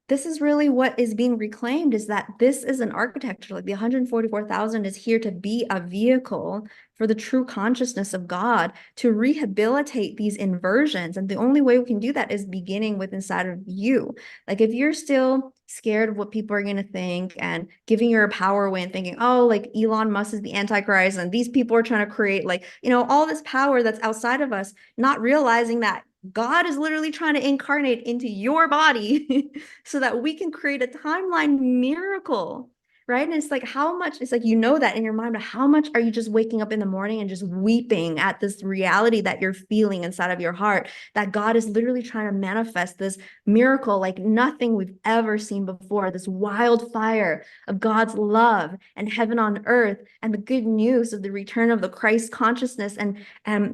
this is really what is being reclaimed, is that this is an architecture. Like the 144,000 is here to be a vehicle for the true consciousness of God, to rehabilitate these inversions. And the only way we can do that is beginning with inside of you. Like if you're still scared of what people are going to think and giving your power away and thinking, oh, like Elon Musk is the Antichrist and these people are trying to create like, all this power that's outside of us, not realizing that God is literally trying to incarnate into your body so that we can create a timeline miracle, right? And it's like, how much, it's like, that in your mind, but how much are you just waking up in the morning and just weeping at this reality that you're feeling inside of your heart, that God is literally trying to manifest this miracle like nothing we've ever seen before, this wildfire of God's love and heaven on earth, and the good news of the return of the Christ consciousness, and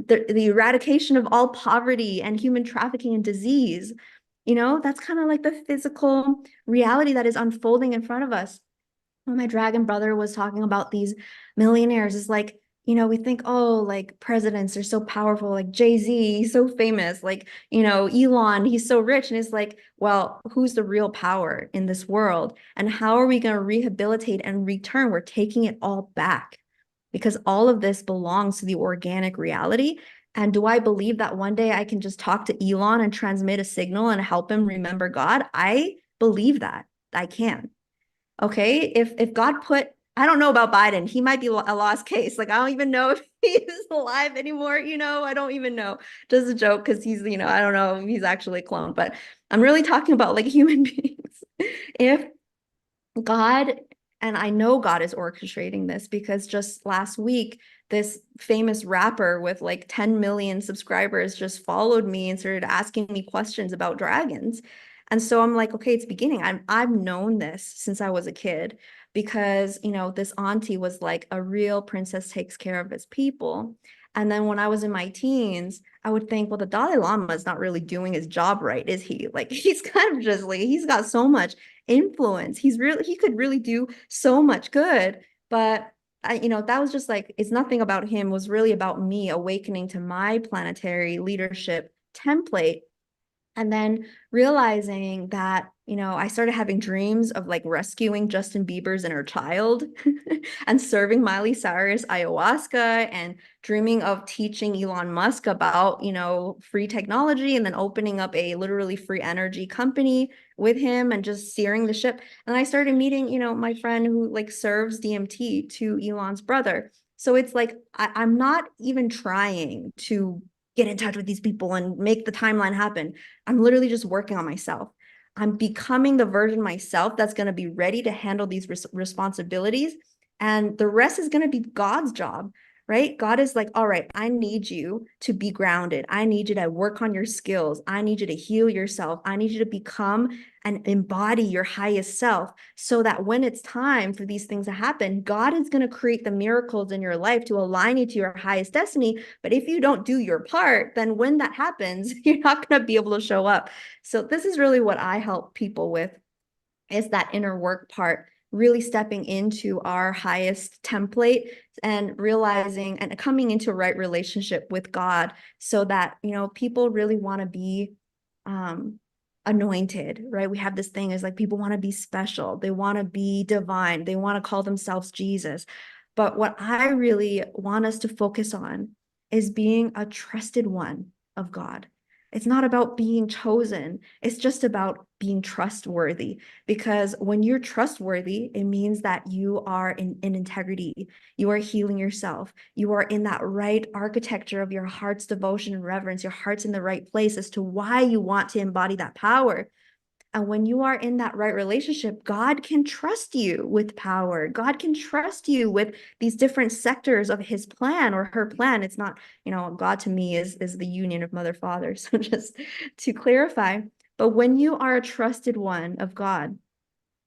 the eradication of all poverty and human trafficking and disease. That's kind of like the physical reality that is unfolding in front of us. When my dragon brother was talking about these millionaires, is like, we think, oh, like presidents are so powerful, like Jay-Z, he's so famous, like, Elon, he's so rich. And it's like, well, who's the real power in this world? And how are we going to rehabilitate and return? We're taking it all back because all of this belongs to the organic reality. And do I believe that one day I can just talk to Elon and transmit a signal and help him remember God? I believe that I can. Okay, if God put, I don't know about Biden, he might be a lost case. Like I don't even know if he is alive anymore. I don't even know. Just a joke because he's, I don't know if he's actually a clone. But I'm really talking about like human beings. If God, and I know God is orchestrating this because just last week, this famous rapper with like 10 million subscribers just followed me and started asking me questions about dragons. And so I'm like, okay, it's beginning. I've known this since I was a kid because, this auntie was like, a real princess takes care of his people. And then when I was in my teens, I would think, well, the Dalai Lama is not really doing his job right, is he? Like, he's kind of just like, he's got so much influence. He could really do so much good. But that was just like, it's nothing about him, it was really about me awakening to my planetary leadership template. And then realizing that, I started having dreams of like rescuing Justin Bieber's inner child and serving Miley Cyrus ayahuasca and dreaming of teaching Elon Musk about, free technology and then opening up a literally free energy company with him and just steering the ship. And I started meeting, my friend who like serves DMT to Elon's brother. So it's like, I'm not even trying to get in touch with these people and make the timeline happen. I'm literally just working on myself. I'm becoming the version myself that's going to be ready to handle these responsibilities. And the rest is going to be God's job, right? God is like, all right, I need you to be grounded. I need you to work on your skills. I need you to heal yourself. I need you to become and embody your highest self so that when it's time for these things to happen, God is going to create the miracles in your life to align you to your highest destiny. But if you don't do your part, then when that happens, you're not going to be able to show up. So this is really what I help people with, is that inner work part, really stepping into our highest template and realizing and coming into a right relationship with God so that, people really want to be anointed, right? We have this thing is like people want to be special. They want to be divine. They want to call themselves Jesus. But what I really want us to focus on is being a trusted one of God. It's not about being chosen. It's just about being trustworthy. Because when you're trustworthy, it means that you are in integrity. You are healing yourself. You are in that right architecture of your heart's devotion and reverence. Your heart's in the right place as to why you want to embody that power. And when you are in that right relationship, God can trust you with power. God can trust you with these different sectors of his plan or her plan. It's not, God to me is the union of mother father. So just to clarify, but when you are a trusted one of God,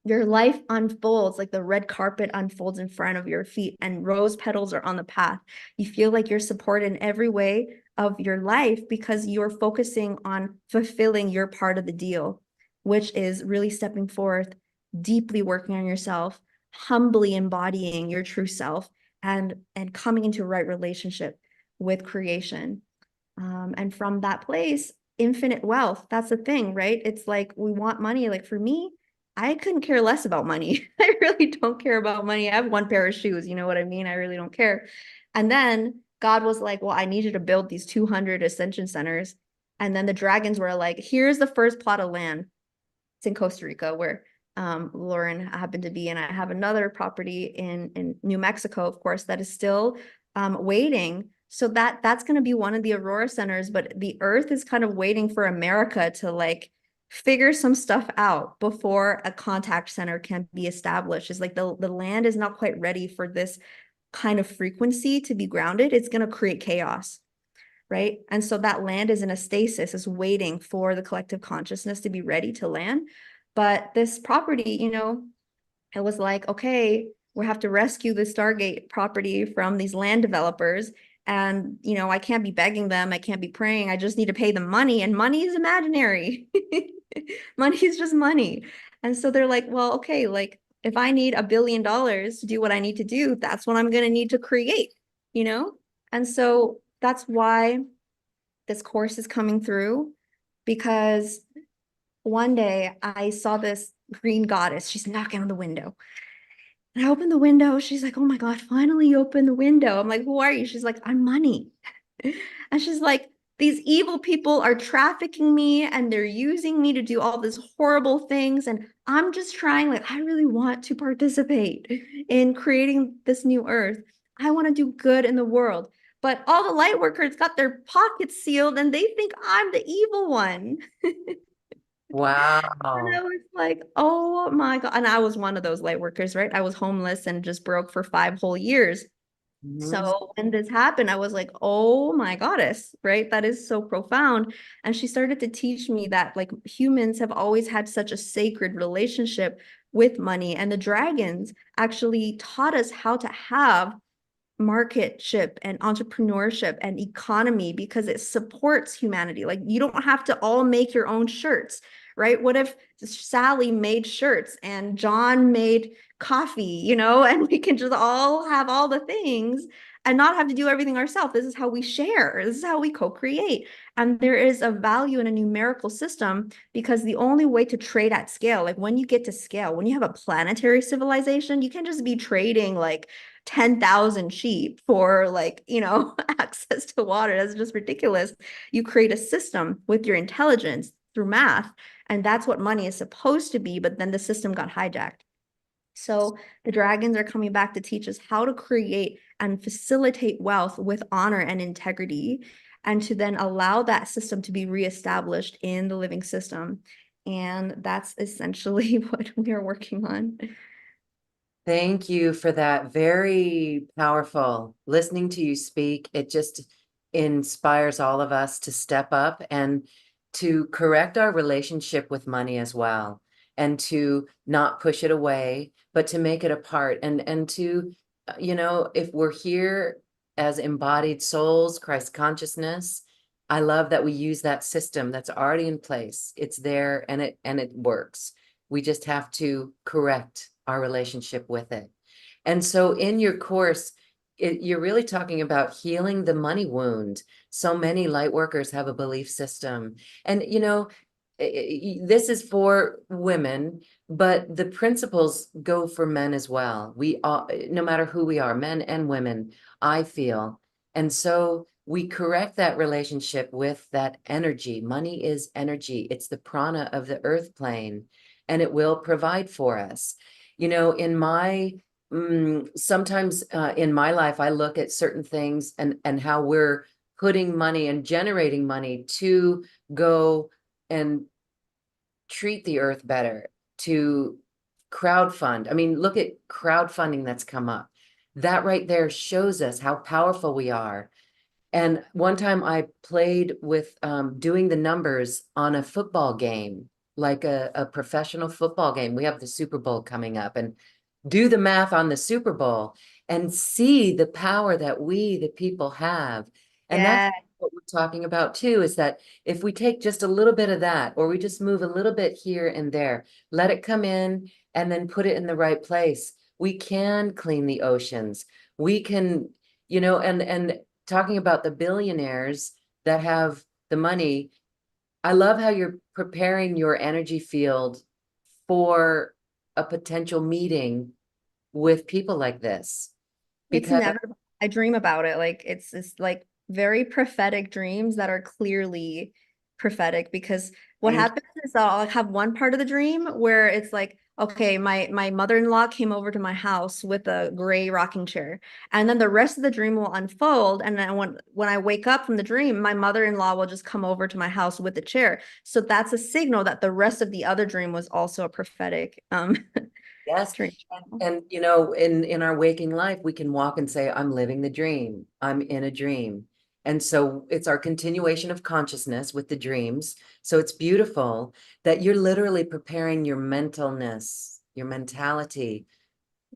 your life unfolds like the red carpet unfolds in front of your feet and rose petals are on the path. You feel like you're supported in every way of your life because you're focusing on fulfilling your part of the deal, which is really stepping forth, deeply working on yourself, humbly embodying your true self and coming into a right relationship with creation. And from that place, infinite wealth. That's the thing, right? It's like we want money. Like for me, I couldn't care less about money. I really don't care about money. I have one pair of shoes. You know what I mean? I really don't care. And then God was like, well, I need you to build these 200 ascension centers. And then the dragons were like, here's the first plot of land. It's in Costa Rica where Lauren happened to be. And I have another property in New Mexico, of course, that is still waiting. So that's going to be one of the Aurora centers, but the earth is kind of waiting for America to like figure some stuff out before a contact center can be established. It's like the land is not quite ready for this kind of frequency to be grounded. It's going to create chaos, right? And so that land is in a stasis, is waiting for the collective consciousness to be ready to land. But this property, it was like, okay, we have to rescue the Stargate property from these land developers. And, I can't be begging them. I can't be praying. I just need to pay them money. And money is imaginary. Money is just money. And so they're like, well, okay, like if I need $1 billion to do what I need to do, that's what I'm going to need to create. you know? And so that's why this course is coming through, because one day I saw this green goddess. She's knocking on the window. And I opened the window. She's like, oh my God, finally you opened the window. I'm like, who are you? She's like, I'm money. And she's like, these evil people are trafficking me and they're using me to do all these horrible things. And I'm just trying, like, I really want to participate in creating this new earth. I want to do good in the world. But all the light workers got their pockets sealed and they think I'm the evil one. And I Wow. was like, oh my God. And I was one of those light workers, right? I was homeless and just broke for 5 whole years. Mhm. So when this happened, I was like, oh my goddess, right? That is so profound. And she started to teach me that like humans have always had such a sacred relationship with money. And the dragons actually taught us how to have marketship and entrepreneurship and economy because it supports humanity. Like you don't have to all make your own shirts, right? What if Sally made shirts and John made coffee, and we can just all have all the things and not have to do everything ourselves. This is how we share. This is how we co-create. And there is a value in a numerical system because the only way to trade at scale, like when you get to scale, when you have a planetary civilization, you can't just be trading like 10,000 sheep for like, access to water. That's just ridiculous. You create a system with your intelligence through math, and that's what money is supposed to be, but then the system got hijacked. So the dragons are coming back to teach us how to create and facilitate wealth with honor and integrity, and to then allow that system to be reestablished in the living system. And that's essentially what we are working on. Thank you for that. Very powerful. Listening to you speak, it just inspires all of us to step up and to correct our relationship with money as well, and to not push it away, but to make it a part, and to, if we're here as embodied souls, Christ consciousness, I love that we use that system that's already in place. It's there and it works. We just have to correct our relationship with it. And so in your course, you're really talking about healing the money wound. So many light workers have a belief system. And, this is for women, but the principles go for men as well. We all, no matter who we are, men and women, I feel. And so we correct that relationship with that energy. Money is energy. It's the prana of the earth plane, and it will provide for us. In my sometimes in my life, I look at certain things and how we're putting money and generating money to go and treat the earth better, to crowdfund. I mean, look at crowdfunding that's come up. That right there shows us how powerful we are. And one time I played with doing the numbers on a football game, like a professional football game. We have the Super Bowl coming up, and do the math on the Super Bowl and see the power that we, the people, have. And that's Yeah. what we're talking about too, is that if we take just a little bit of that, or we just move a little bit here and there, let it come in and then put it in the right place, we can clean the oceans. We can, and talking about the billionaires that have the money, I love how you're preparing your energy field for a potential meeting with people like this, It's because never, I dream about it. Like it's like very prophetic dreams that are clearly prophetic because what thank happens is I'll like, have one part of the dream where it's like, okay, my mother-in-law came over to my house with a gray rocking chair. And then the rest of the dream will unfold. And then when I wake up from the dream, my mother-in-law will just come over to my house with the chair. So that's a signal that the rest of the other dream was also a prophetic yes. dream. And in our waking life, we can walk and say, I'm living the dream. I'm in a dream. And so it's our continuation of consciousness with the dreams. So it's beautiful that you're literally preparing your mentalness, your mentality,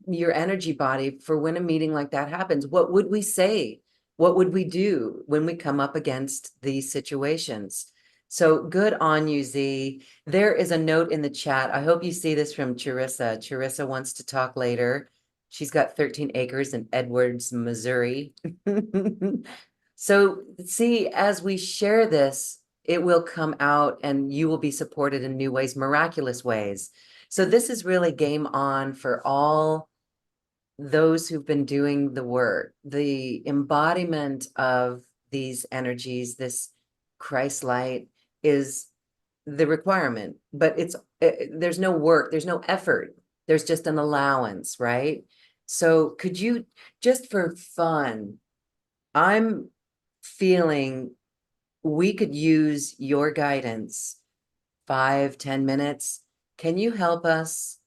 your energy body for when a meeting like that happens. What would we say? What would we do when we come up against these situations? So good on you, Z. There is a note in the chat. I hope you see this from Charissa. Charissa wants to talk later. She's got 13 acres in Edwards, Missouri. So see, as we share this, it will come out and you will be supported in new ways, miraculous ways. So this is really game on for all those who've been doing the work, the embodiment of these energies, this Christ light is the requirement, but there's no work, there's no effort, there's just an allowance, right? So could you, just for fun, I'm feeling we could use your guidance, 5-10 minutes. Can you help us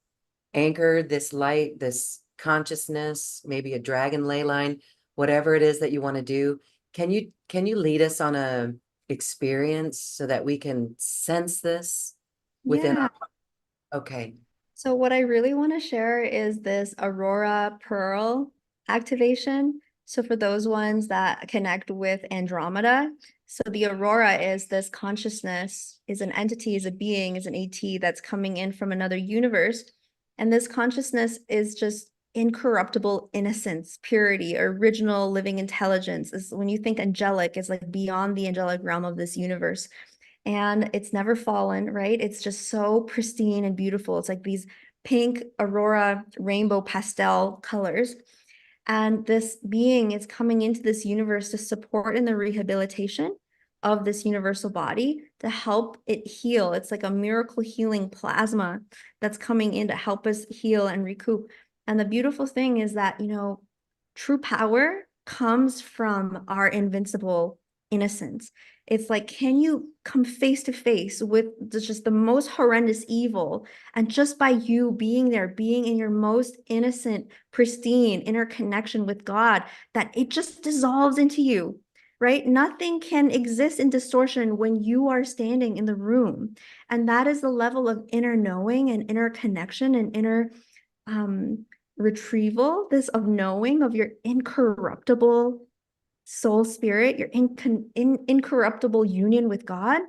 anchor this light, this consciousness, maybe a dragon ley line, whatever it is that you want to do? Can you lead us on a experience so that we can sense this within Yeah. okay. So what I really want to share is this Aurora Pearl activation. So for those ones that connect with Andromeda, so the Aurora is this consciousness, is an entity, is a being, is an AT that's coming in from another universe. And this consciousness is just incorruptible innocence, purity, original living intelligence. Is when you think angelic, is like beyond the angelic realm of this universe. And it's never fallen, right? It's just so pristine and beautiful. It's like these pink aurora rainbow pastel colors. And this being is coming into this universe to support in the rehabilitation of this universal body to help it heal. It's like a miracle healing plasma that's coming in to help us heal and recoup. And the beautiful thing is that, true power comes from our invincible innocence. It's like, can you come face to face with just the most horrendous evil? And just by you being there, being in your most innocent, pristine inner connection with God, that it just dissolves into you, right? Nothing can exist in distortion when you are standing in the room. And that is the level of inner knowing and inner connection and inner retrieval, this of knowing of your incorruptible soul spirit, your incorruptible union with God.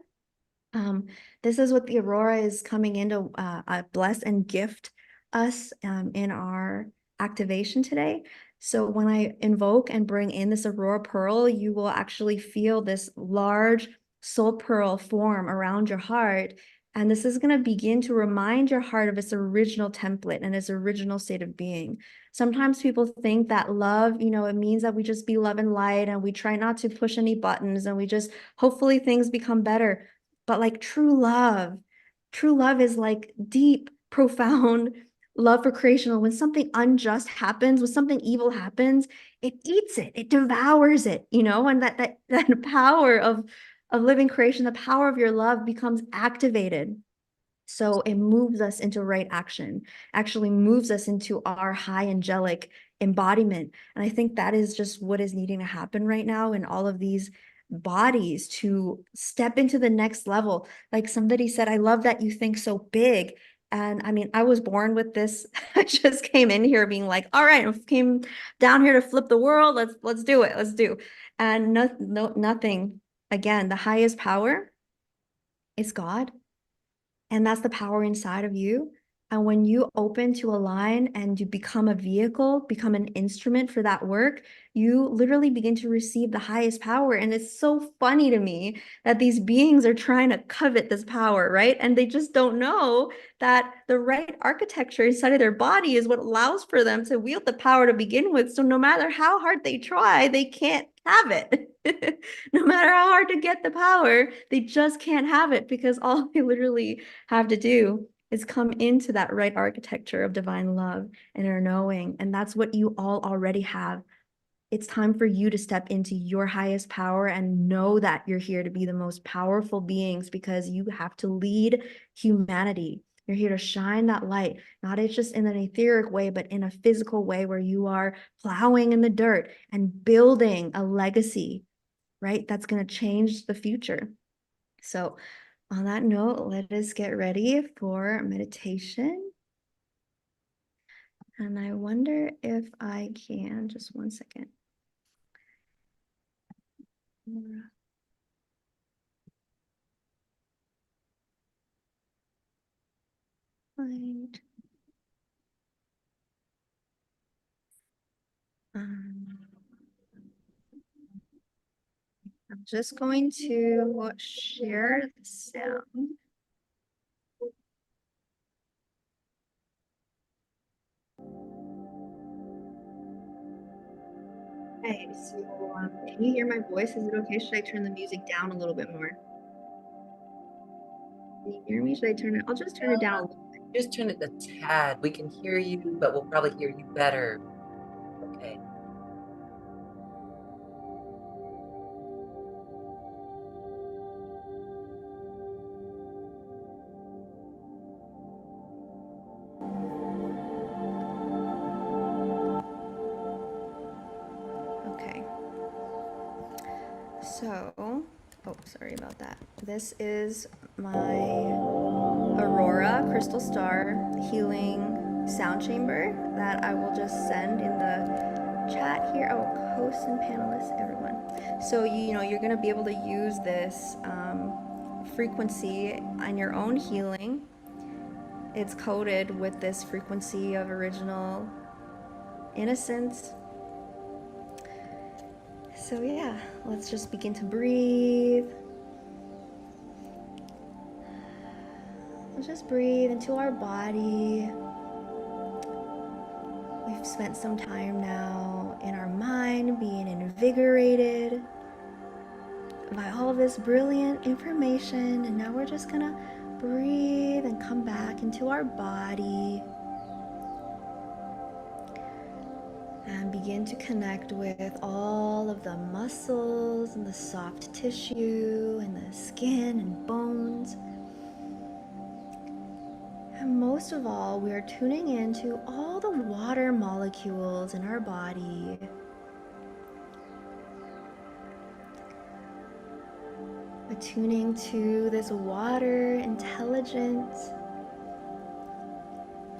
This is what the Aurora is coming in to bless and gift us in our activation today. So when I invoke and bring in this Aurora Pearl, you will actually feel this large soul pearl form around your heart. And this is going to begin to remind your heart of its original template and its original state of being. Sometimes people think that love, it means that we just be love and light and we try not to push any buttons and we just hopefully things become better. But like true love is like deep, profound love for creation. When something unjust happens, when something evil happens, it eats it, it devours it, and that power of living creation, the power of your love becomes activated. So it moves us into right action, actually moves us into our high angelic embodiment. And I think that is just what is needing to happen right now in all of these bodies to step into the next level. Like somebody said, I love that you think so big. And I mean, I was born with this. I just came in here being like, all right, I came down here to flip the world. Let's do it. Let's do. And nothing. Again, the highest power is God. And that's the power inside of you. And when you open to align and you become a vehicle, become an instrument for that work, you literally begin to receive the highest power. And it's so funny to me that these beings are trying to covet this power, right? And they just don't know that the right architecture inside of their body is what allows for them to wield the power to begin with. So no matter how hard they try, they can't have it. No matter how hard to get the power, they just can't have it because all they literally have to do is come into that right architecture of divine love and inner knowing. And that's what you all already have. It's time for you to step into your highest power and know that you're here to be the most powerful beings because you have to lead humanity. You're here to shine that light, not just in an etheric way, but in a physical way where you are plowing in the dirt and building a legacy, right? That's going to change the future. So on that note, let us get ready for meditation. And I wonder if I can, just one second. Find. Just going to share the sound. Okay, so can you hear my voice? Is it okay? Should I turn the music down a little bit more? Can you hear me? Should I turn it? I'll just turn it down a little bit. Just turn it a tad. We can hear you, but we'll probably hear you better. Okay. Okay. So, oh, sorry about that. This is my Aurora Crystal Star Healing Sound Chamber that I will just send in the chat here. Oh, hosts and panelists, everyone. So you know you're gonna be able to use this frequency on your own healing. It's coded with this frequency of original innocence. So yeah, let's just begin to breathe. Let's just breathe into our body. We've spent some time now in our mind being invigorated by all of this brilliant information, and now we're just gonna breathe and come back into our body and begin to connect with all of the muscles and the soft tissue and the skin and bones. And most of all, we are tuning into all the water molecules in our body. Attuning to this water intelligence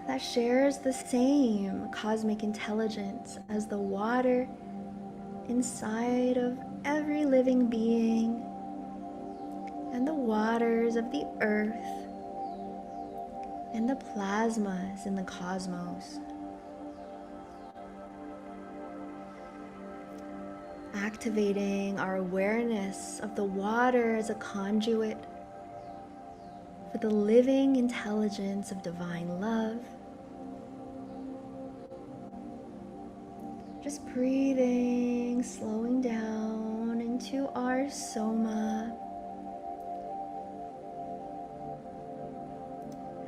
that shares the same cosmic intelligence as the water inside of every living being and the waters of the earth and the plasmas in the cosmos. Activating our awareness of the water as a conduit for the living intelligence of divine love. Just breathing, slowing down into our soma.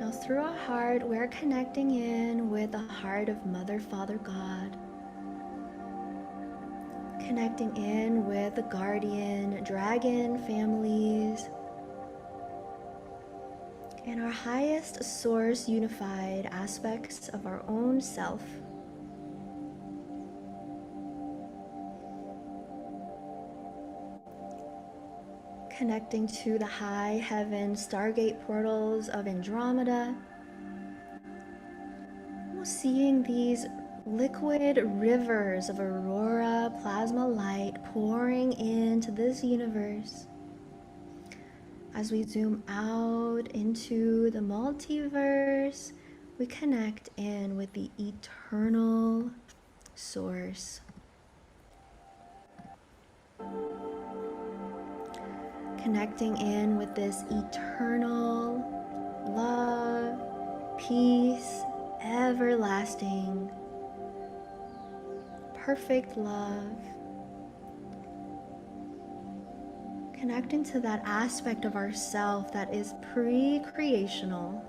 Now through our heart, we're connecting in with the heart of Mother, Father, God. Connecting in with the guardian dragon families and our highest source unified aspects of our own self. Connecting to the high heaven stargate portals of Andromeda. We're seeing these liquid rivers of aurora plasma light pouring into this universe. As we zoom out into the multiverse, we connect in with the eternal source. Connecting in with this eternal love, peace, everlasting, perfect love. Connecting to that aspect of ourself that is pre-creational.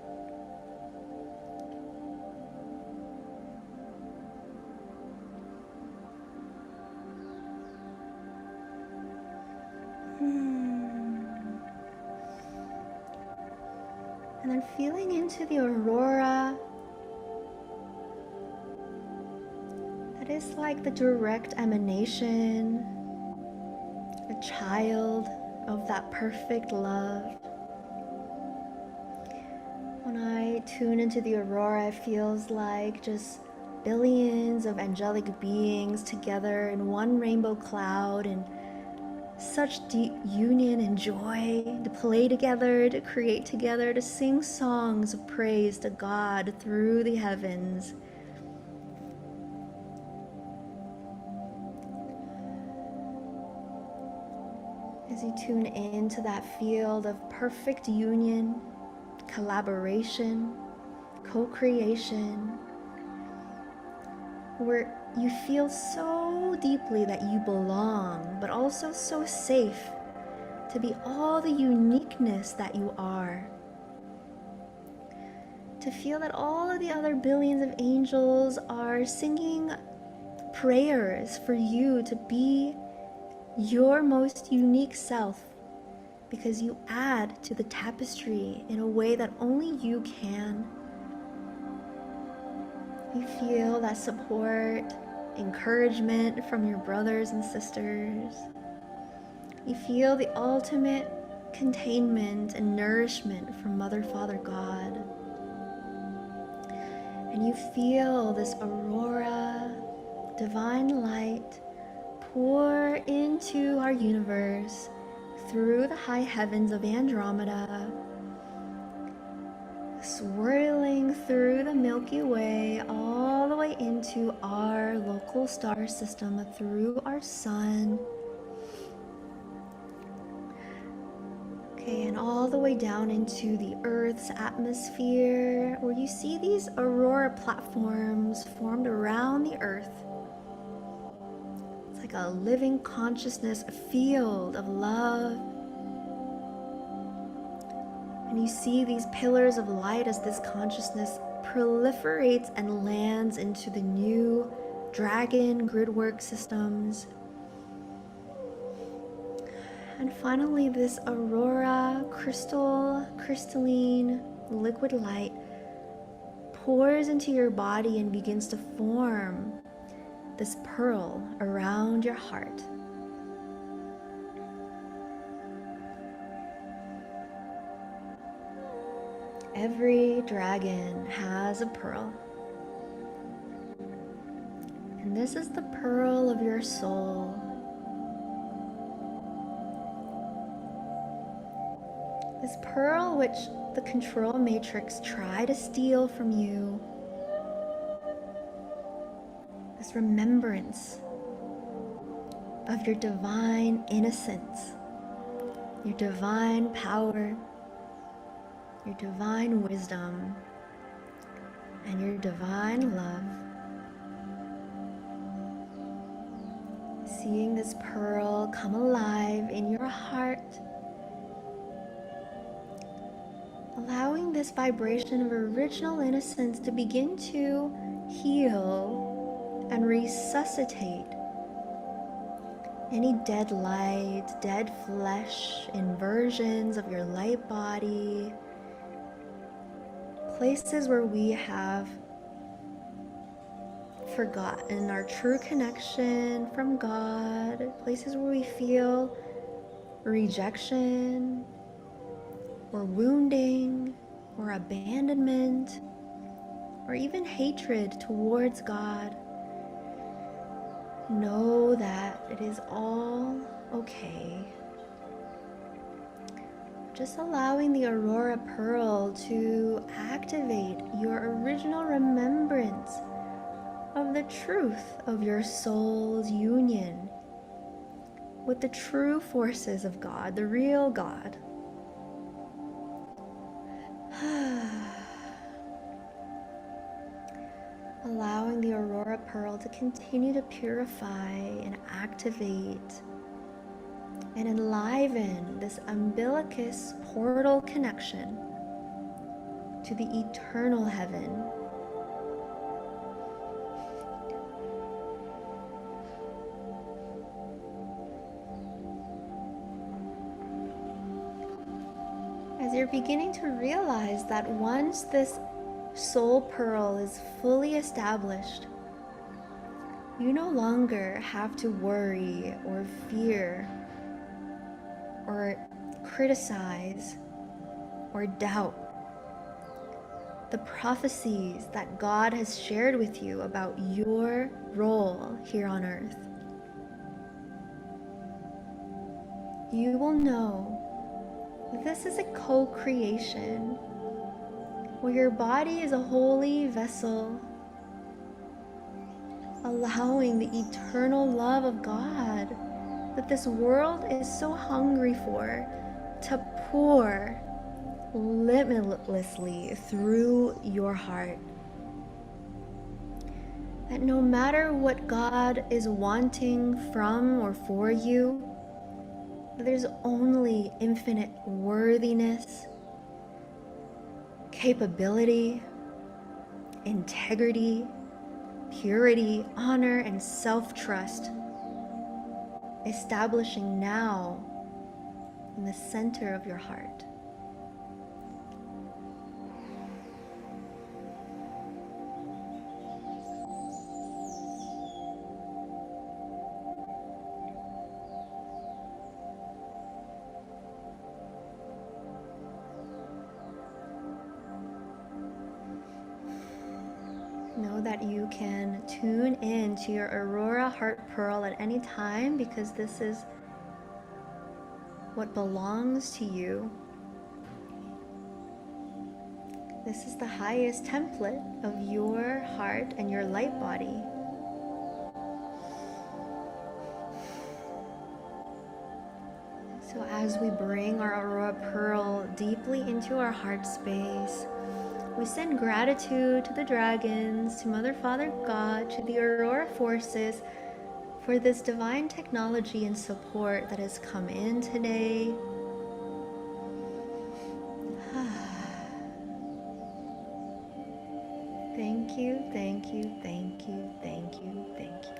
And then feeling into the aurora that is like the direct emanation, a child of that perfect love. When I tune into the aurora, it feels like just billions of angelic beings together in one rainbow cloud, and such deep union and joy to play together, to create together, to sing songs of praise to God through the heavens. as you tune into that field of perfect union, collaboration, co-creation, where you feel so deeply that you belong, but also so safe to be all the uniqueness that you are. To feel that all of the other billions of angels are singing prayers for you to be your most unique self, because you add to the tapestry in a way that only you can. You feel that support, encouragement from your brothers and sisters. You feel the ultimate containment and nourishment from Mother, Father, God. And you feel this aurora, divine light, pour into our universe through the high heavens of Andromeda, swirling through the Milky Way all the way into our local star system, through our sun. Okay, and all the way down into the Earth's atmosphere, where you see these aurora platforms formed around the Earth. It's like a living consciousness, a field of love. And you see these pillars of light as this consciousness proliferates and lands into the new dragon gridwork systems. And finally, this aurora, crystalline, liquid light pours into your body and begins to form this pearl around your heart. Every dragon has a pearl. And this is the pearl of your soul. This pearl which the control matrix tried to steal from you. This remembrance of your divine innocence, your divine power, your divine wisdom, and your divine love. Seeing this pearl come alive in your heart, allowing this vibration of original innocence to begin to heal and resuscitate any dead light, dead flesh, inversions of your light body, places where we have forgotten our true connection from God, places where we feel rejection or wounding or abandonment or even hatred towards God. Know that it is all okay. Just allowing the Aurora Pearl to activate your original remembrance of the truth of your soul's union with the true forces of God, the real God. Allowing the Aurora Pearl to continue to purify and activate and enliven this umbilicus portal connection to the eternal heaven. As you're beginning to realize that once this soul pearl is fully established, you no longer have to worry or fear or criticize or doubt the prophecies that God has shared with you about your role here on earth. You will know this is a co-creation where your body is a holy vessel, allowing the eternal love of God that this world is so hungry for, to pour limitlessly through your heart. That no matter what God is wanting from or for you, there's only infinite worthiness, capability, integrity, purity, honor, and self-trust establishing now in the center of your heart. Know that you can tune in to your Aurora heart pearl at any time, because this is what belongs to you. This is the highest template of your heart and your light body. So as we bring our Aurora pearl deeply into our heart space, we send gratitude to the dragons, to Mother, Father, God, to the Aurora forces for this divine technology and support that has come in today. Thank you, thank you, thank you, thank you, thank you.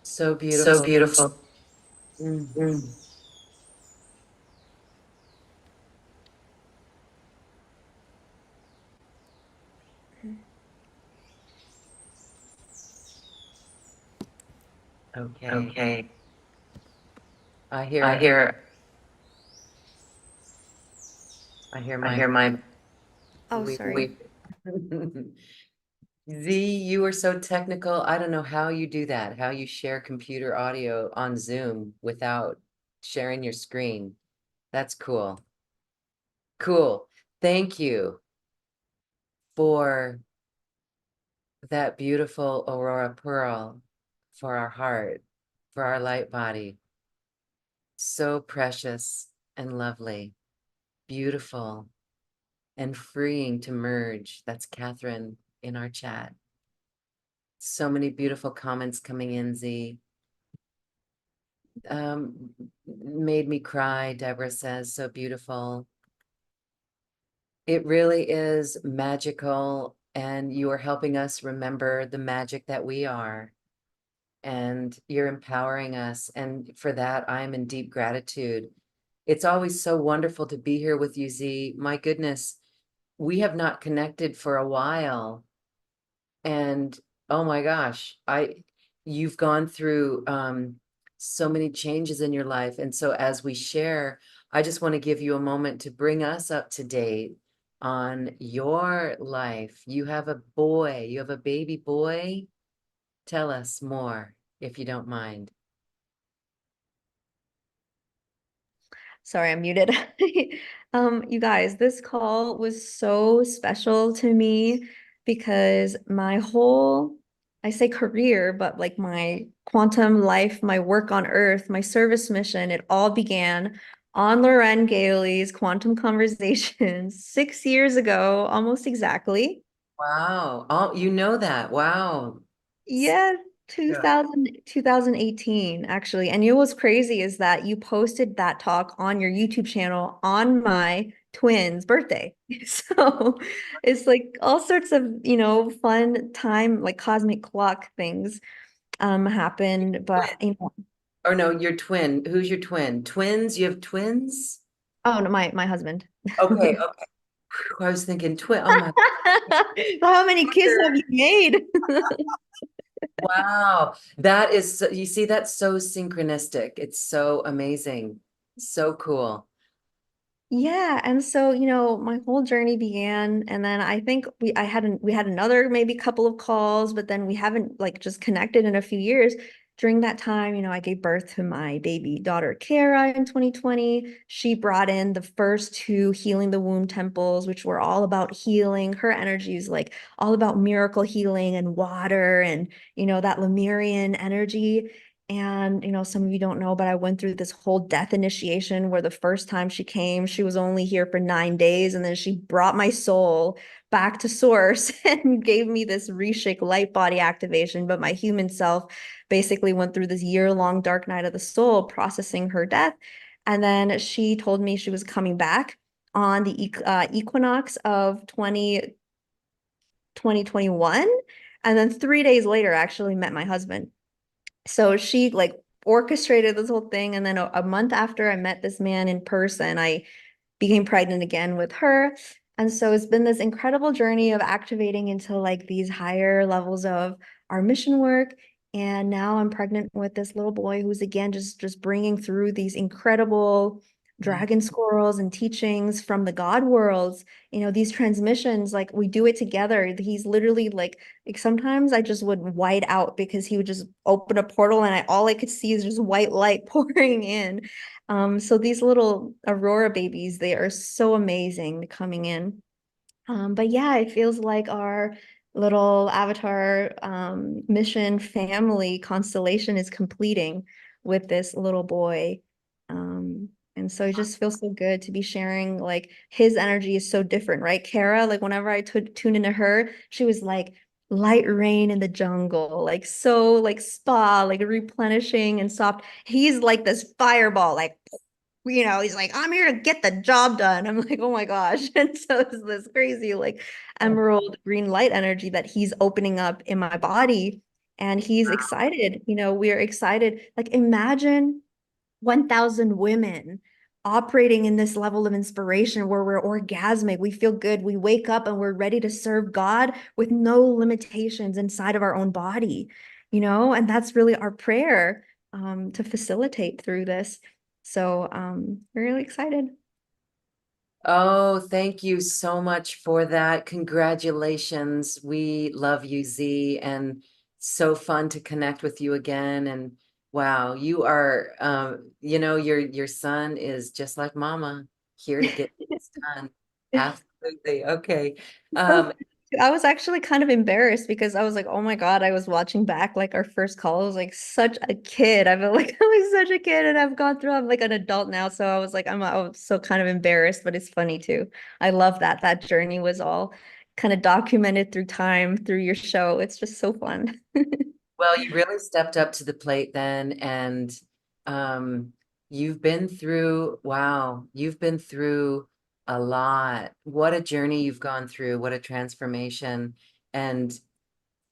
So So beautiful. beautiful. Mm. Okay. Okay. I I hear hear I hear I my hear my Oh, we sorry. Z, you are so technical. I don't know how you do that, how you share computer audio on Zoom without sharing your screen. That's cool. Cool. Thank you for that beautiful Aurora Pearl for our heart, for our light body. So precious and lovely, beautiful and freeing to merge. That's Catherine in our chat. So many beautiful comments coming in, Z. Made me cry, Deborah says, so beautiful. It really is magical, and you are helping us remember the magic that we are, and you're empowering us, and for that, I am in deep gratitude. It's always so wonderful to be here with you, Z. My goodness, we have not connected for a while, and oh my gosh, you've gone through so many changes in your life. And so as we share, I just want to give you a moment to bring us up to date on your life. You have a boy, you have a baby boy. Tell us more, if you don't mind. Sorry, I'm muted. You guys, this call was so special to me because my whole, I say career, but like my quantum life, my work on Earth, my service mission, it all began on Loren Gailey's Quantum Conversations 6 years ago, almost exactly. Wow. Oh, you know that. Wow. Yeah, Yeah. 2018, actually. And you know what's crazy is that you posted that talk on your YouTube channel on my twins' birthday. So it's like all sorts of, fun time, like cosmic clock things happened. But Or no, your twin. Who's your twin? Twins? You have twins? Oh no, my husband. Okay, okay. I was thinking twin. Oh my How many kids have wonder. you made? Wow. That is, you see, that's so synchronistic. It's so amazing. So cool. Yeah, and so, my whole journey began, and then I think we had another maybe couple of calls, but then we haven't like just connected in a few years. During that time, I gave birth to my baby daughter Kara in 2020. She brought in the first two healing the womb temples, which were all about healing. Her energy is like all about miracle healing and water and that Lemurian energy. And, some of you don't know, but I went through this whole death initiation where the first time she came, she was only here for 9 days. And then she brought my soul back to source and gave me this reshake light body activation. But my human self basically went through this year-long dark night of the soul processing her death. And then she told me she was coming back on the equinox of 2021. And then 3 days later, I actually met my husband. So she like orchestrated this whole thing. And then a month after I met this man in person, I became pregnant again with her. And so it's been this incredible journey of activating into like these higher levels of our mission work. And now I'm pregnant with this little boy who's again just bringing through these incredible Yeah. dragon squirrels and teachings from the God worlds. These transmissions, like we do it together. He's literally like sometimes I just would white out because he would just open a portal and all I could see is just white light pouring in. So these little Aurora babies, they are so amazing coming in. But yeah, it feels like our little Avatar mission family constellation is completing with this little boy. And so it just feels so good to be sharing, like his energy is so different, right? Kara, like whenever I tune into her, she was like light rain in the jungle, like so like spa, like replenishing and soft. He's like this fireball, like he's like, I'm here to get the job done. I'm like, oh my gosh. And so it's this crazy, like, emerald green light energy that he's opening up in my body. And he's excited. We're excited. Like, imagine 1,000 women operating in this level of inspiration where we're orgasmic, we feel good, we wake up and we're ready to serve God with no limitations inside of our own body, and that's really our prayer to facilitate through this. So we're really excited. Oh, thank you so much for that. Congratulations. We love you, Z, and so fun to connect with you again. And wow, you are, your son is just like Mama, here to get this done. Absolutely. Okay. So Um, I was actually kind of embarrassed because I was like, oh my God, I was watching back like our first call. I was like such a kid. I felt like I was such a kid and I'm like an adult now. So I was like, I was so kind of embarrassed, but it's funny too. I love that that journey was all kind of documented through time, through your show. It's just so fun. Well, you really stepped up to the plate then, and um, you've been through, wow, you've been through a lot. What a journey you've gone through, what a transformation. And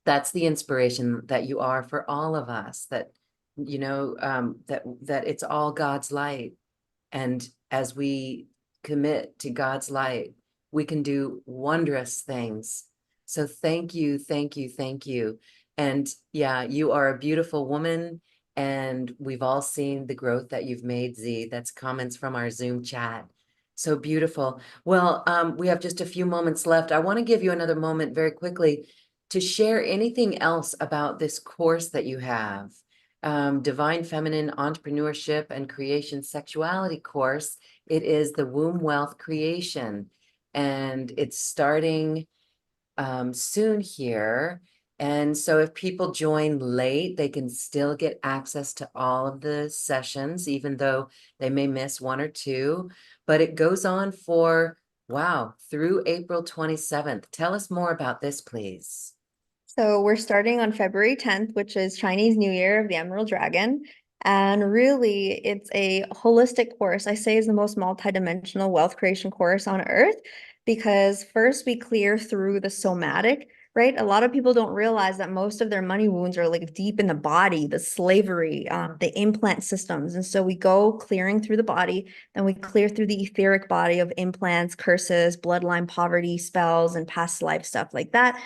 that's the inspiration that you are for all of us, that that it's all God's light. And as we commit to God's light, we can do wondrous things. So thank you, thank you, thank you. And yeah, you are a beautiful woman. And we've all seen the growth that you've made, Z. That's comments from our Zoom chat. So beautiful. Well, we have just a few moments left. I want to give you another moment very quickly to share anything else about this course that you have. Divine Feminine Entrepreneurship and Creation Sexuality course. It is the Womb Wealth Creation, and it's starting soon here. And so if people join late, they can still get access to all of the sessions, even though they may miss one or two. But it goes on for, wow, through April 27th. Tell us more about this, please. So we're starting on February 10th, which is Chinese New Year of the Emerald Dragon. And really, it's a holistic course. I say is the most multidimensional wealth creation course on earth because first we clear through the somatic, right? A lot of people don't realize that most of their money wounds are like deep in the body, the slavery, the implant systems. And so we go clearing through the body, then we clear through the etheric body of implants, curses, bloodline poverty, spells, and past life stuff like that.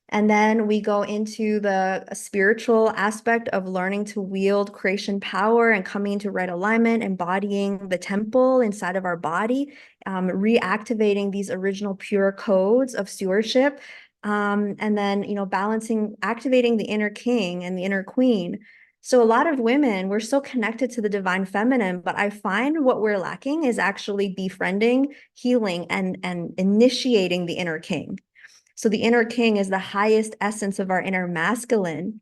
And then we go into the spiritual aspect of learning to wield creation power and coming into right alignment, embodying the temple inside of our body, reactivating these original pure codes of stewardship. And then, balancing, activating the inner king and the inner queen. So a lot of women, we're so connected to the divine feminine, but I find what we're lacking is actually befriending, healing, and initiating the inner king. So the inner king is the highest essence of our inner masculine.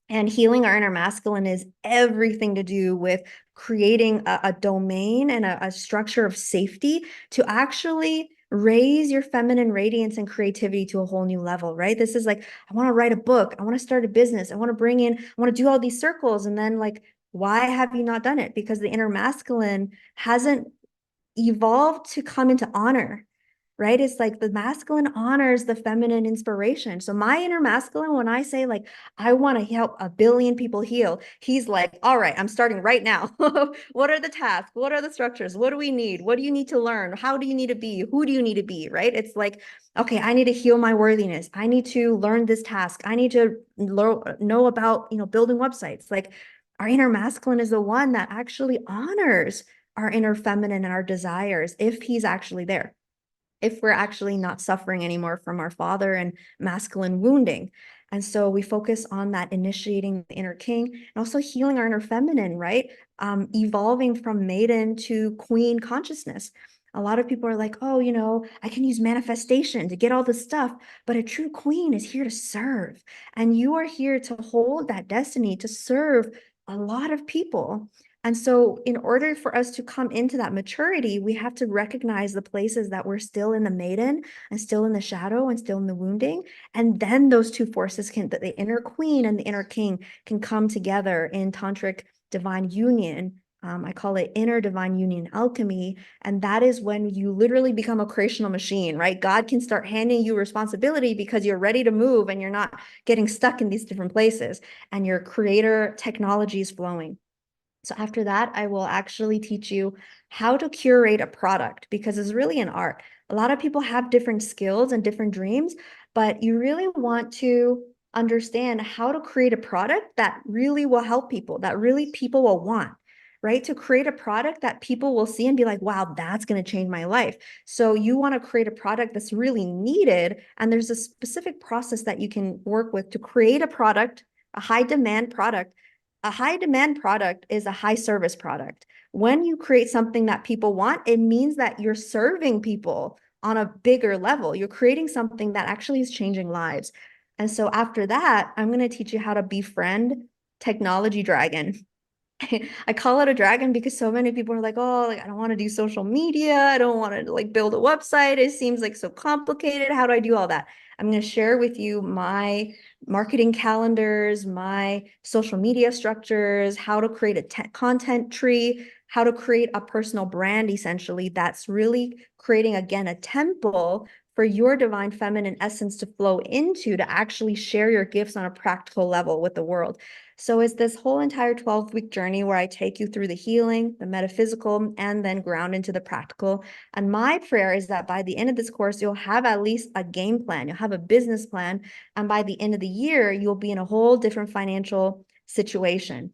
And healing our inner masculine is everything to do with creating a domain and a structure of safety to actually raise your feminine radiance and creativity to a whole new level, right? This is like, I want to write a book. I want to start a business. I want to do all these circles. And then like, why have you not done it? Because the inner masculine hasn't evolved to come into honor, right? It's like the masculine honors the feminine inspiration. So my inner masculine, when I say like, I want to help 1 billion people heal, he's like, all right, I'm starting right now. What are the tasks? What are the structures? What do we need? What do you need to learn? How do you need to be? Who do you need to be, right? It's like, okay, I need to heal my worthiness. I need to learn this task. I need to know about, building websites. Like our inner masculine is the one that actually honors our inner feminine and our desires if he's actually there, if we're actually not suffering anymore from our father and masculine wounding. And so we focus on that initiating the inner king and also healing our inner feminine, right? Evolving from maiden to queen consciousness. A lot of people are like, oh, I can use manifestation to get all this stuff, but a true queen is here to serve. And you are here to hold that destiny to serve a lot of people. And so in order for us to come into that maturity, we have to recognize the places that we're still in the maiden and still in the shadow and still in the wounding. And then those two forces the inner queen and the inner king can come together in tantric divine union. I call it inner divine union alchemy. And that is when you literally become a creational machine, right? God can start handing you responsibility because you're ready to move and you're not getting stuck in these different places and your creator technology is flowing. So after that, I will actually teach you how to curate a product because it's really an art. A lot of people have different skills and different dreams, but you really want to understand how to create a product that really will help people, that really people will want, right? To create a product that people will see and be like, wow, that's going to change my life. So you want to create a product that's really needed. And there's a specific process that you can work with to create a product, a high demand product. A high demand product is a high service product. When you create something that people want, it means that you're serving people on a bigger level. You're creating something that actually is changing lives. And so after that, I'm going to teach you how to befriend technology dragon. I call it a dragon because so many people are like, oh, like I don't want to do social media. I don't want to like build a website. It seems like so complicated. How do I do all that? I'm going to share with you my marketing calendars, my social media structures, how to create a content tree, how to create a personal brand, essentially, that's really creating, again, a temple for your divine feminine essence to flow into, to actually share your gifts on a practical level with the world. So it's this whole entire 12-week journey where I take you through the healing, the metaphysical, and then ground into the practical. And my prayer is that by the end of this course, you'll have at least a game plan, you'll have a business plan, and by the end of the year, you'll be in a whole different financial situation.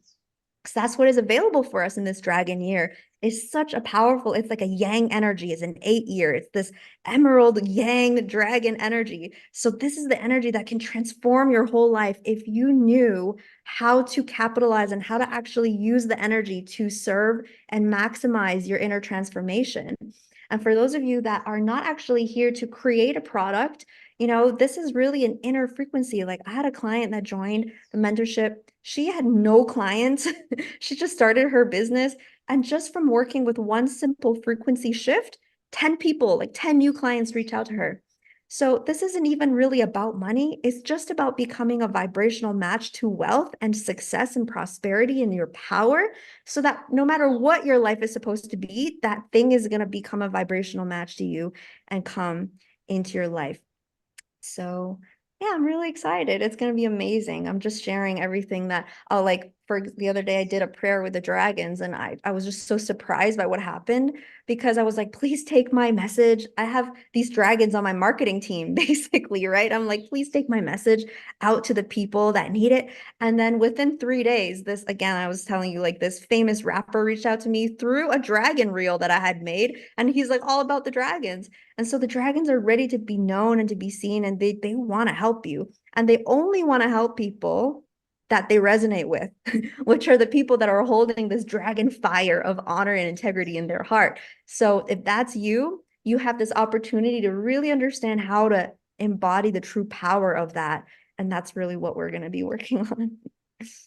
Because that's what is available for us in this dragon year. It's such a powerful, it's like a yang energy, it's an 8-year, it's this emerald yang dragon energy. So this is the energy that can transform your whole life if you knew how to capitalize and how to actually use the energy to serve and maximize your inner transformation. And for those of you that are not actually here to create a product, this is really an inner frequency. Like I had a client that joined the mentorship. She had no clients. She just started her business. And just from working with one simple frequency shift, 10 people, like 10 new clients reach out to her. So this isn't even really about money. It's just about becoming a vibrational match to wealth and success and prosperity and your power, so that no matter what your life is supposed to be, that thing is going to become a vibrational match to you and come into your life. So Yeah, I'm really excited. It's going to be amazing. I'm just sharing everything that, oh, like for the other day, I did a prayer with the dragons, and I was just so surprised by what happened, because I was like, please take my message. I have these dragons on my marketing team, basically, right? I'm like, please take my message out to the people that need it. And then within 3 days, this, again, I was telling you, like this famous rapper reached out to me through a dragon reel that I had made. And he's like all about the dragons. And so the dragons are ready to be known and to be seen, and they want to help you. And they only want to help people that they resonate with, which are the people that are holding this dragon fire of honor and integrity in their heart. So if that's you, you have this opportunity to really understand how to embody the true power of that. And that's really what we're going to be working on.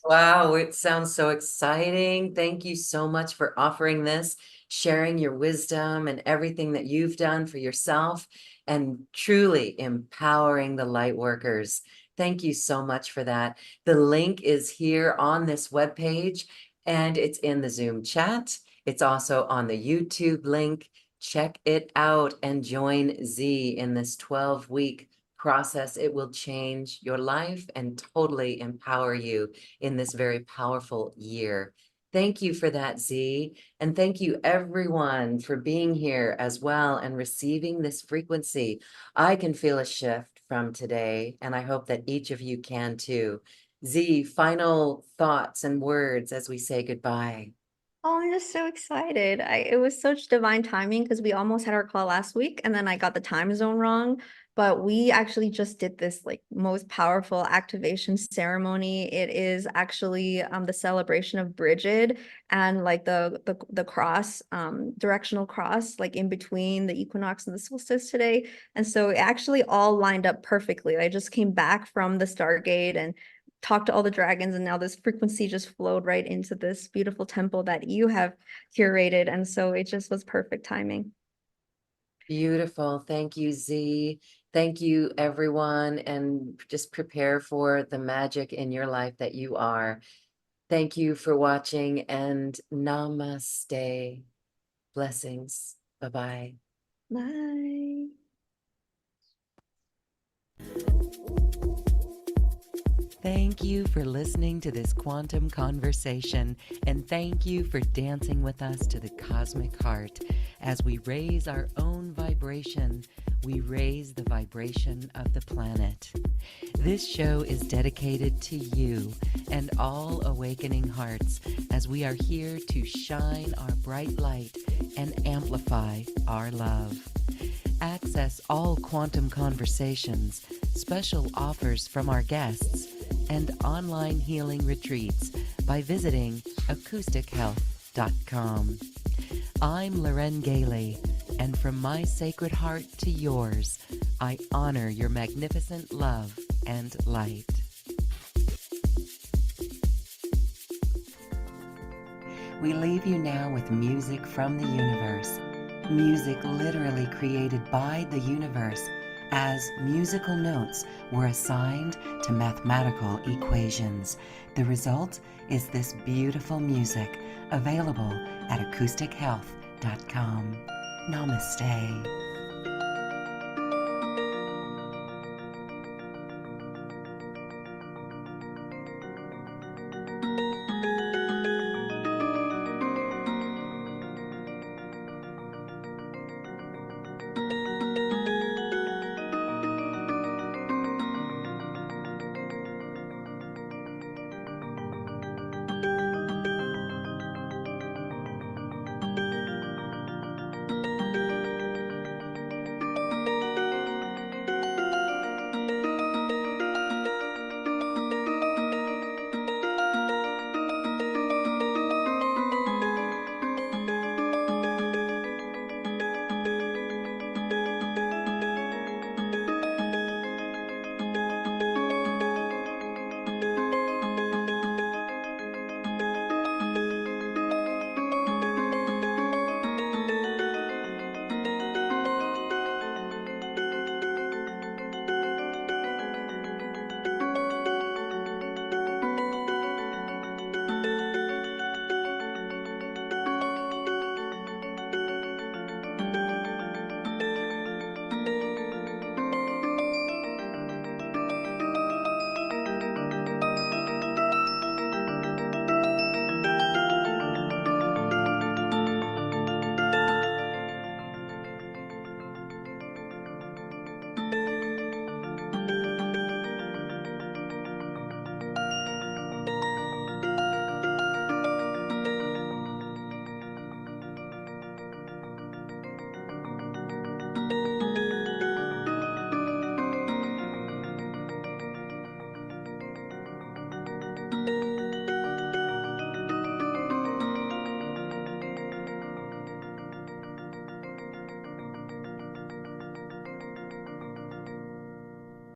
Wow, it sounds so exciting. Thank you so much for offering this, sharing your wisdom and everything that you've done for yourself, and truly empowering the light workers. Thank you so much for that. The link is here on this webpage, and it's in the Zoom chat. It's also on the YouTube link. Check it out and join Z in this 12-week process. It will change your life and totally empower you in this very powerful year. Thank you for that, Z. And thank you everyone for being here as well and receiving this frequency. I can feel a shift from today, and I hope that each of you can too. Z, final thoughts and words as we say goodbye. Oh, I'm just so excited. It was such divine timing, because we almost had our call last week and then I got the time zone wrong. But we actually just did this like most powerful activation ceremony. It is actually the celebration of Bridget, and like the cross, directional cross, like in between the equinox and the solstice today. And so it actually all lined up perfectly. I just came back from the Stargate and talked to all the dragons, and now this frequency just flowed right into this beautiful temple that you have curated. And so it just was perfect timing. Beautiful. Thank you, Z. Thank you, everyone. And just prepare for the magic in your life that you are. Thank you for watching, and namaste. Blessings. Bye-bye. Bye. Thank you for listening to this quantum conversation, and thank you for dancing with us to the cosmic heart. As we raise our own vibration, we raise the vibration of the planet. This show is dedicated to you and all awakening hearts, as we are here to shine our bright light and amplify our love. Access all quantum conversations, special offers from our guests, and online healing retreats by visiting acoustichealth.com. I'm Loren Gailey, and from my sacred heart to yours, I honor your magnificent love and light. We leave you now with music from the universe. Music literally created by the universe, as musical notes were assigned to mathematical equations. The result is this beautiful music, available at acoustichealth.com. Namaste.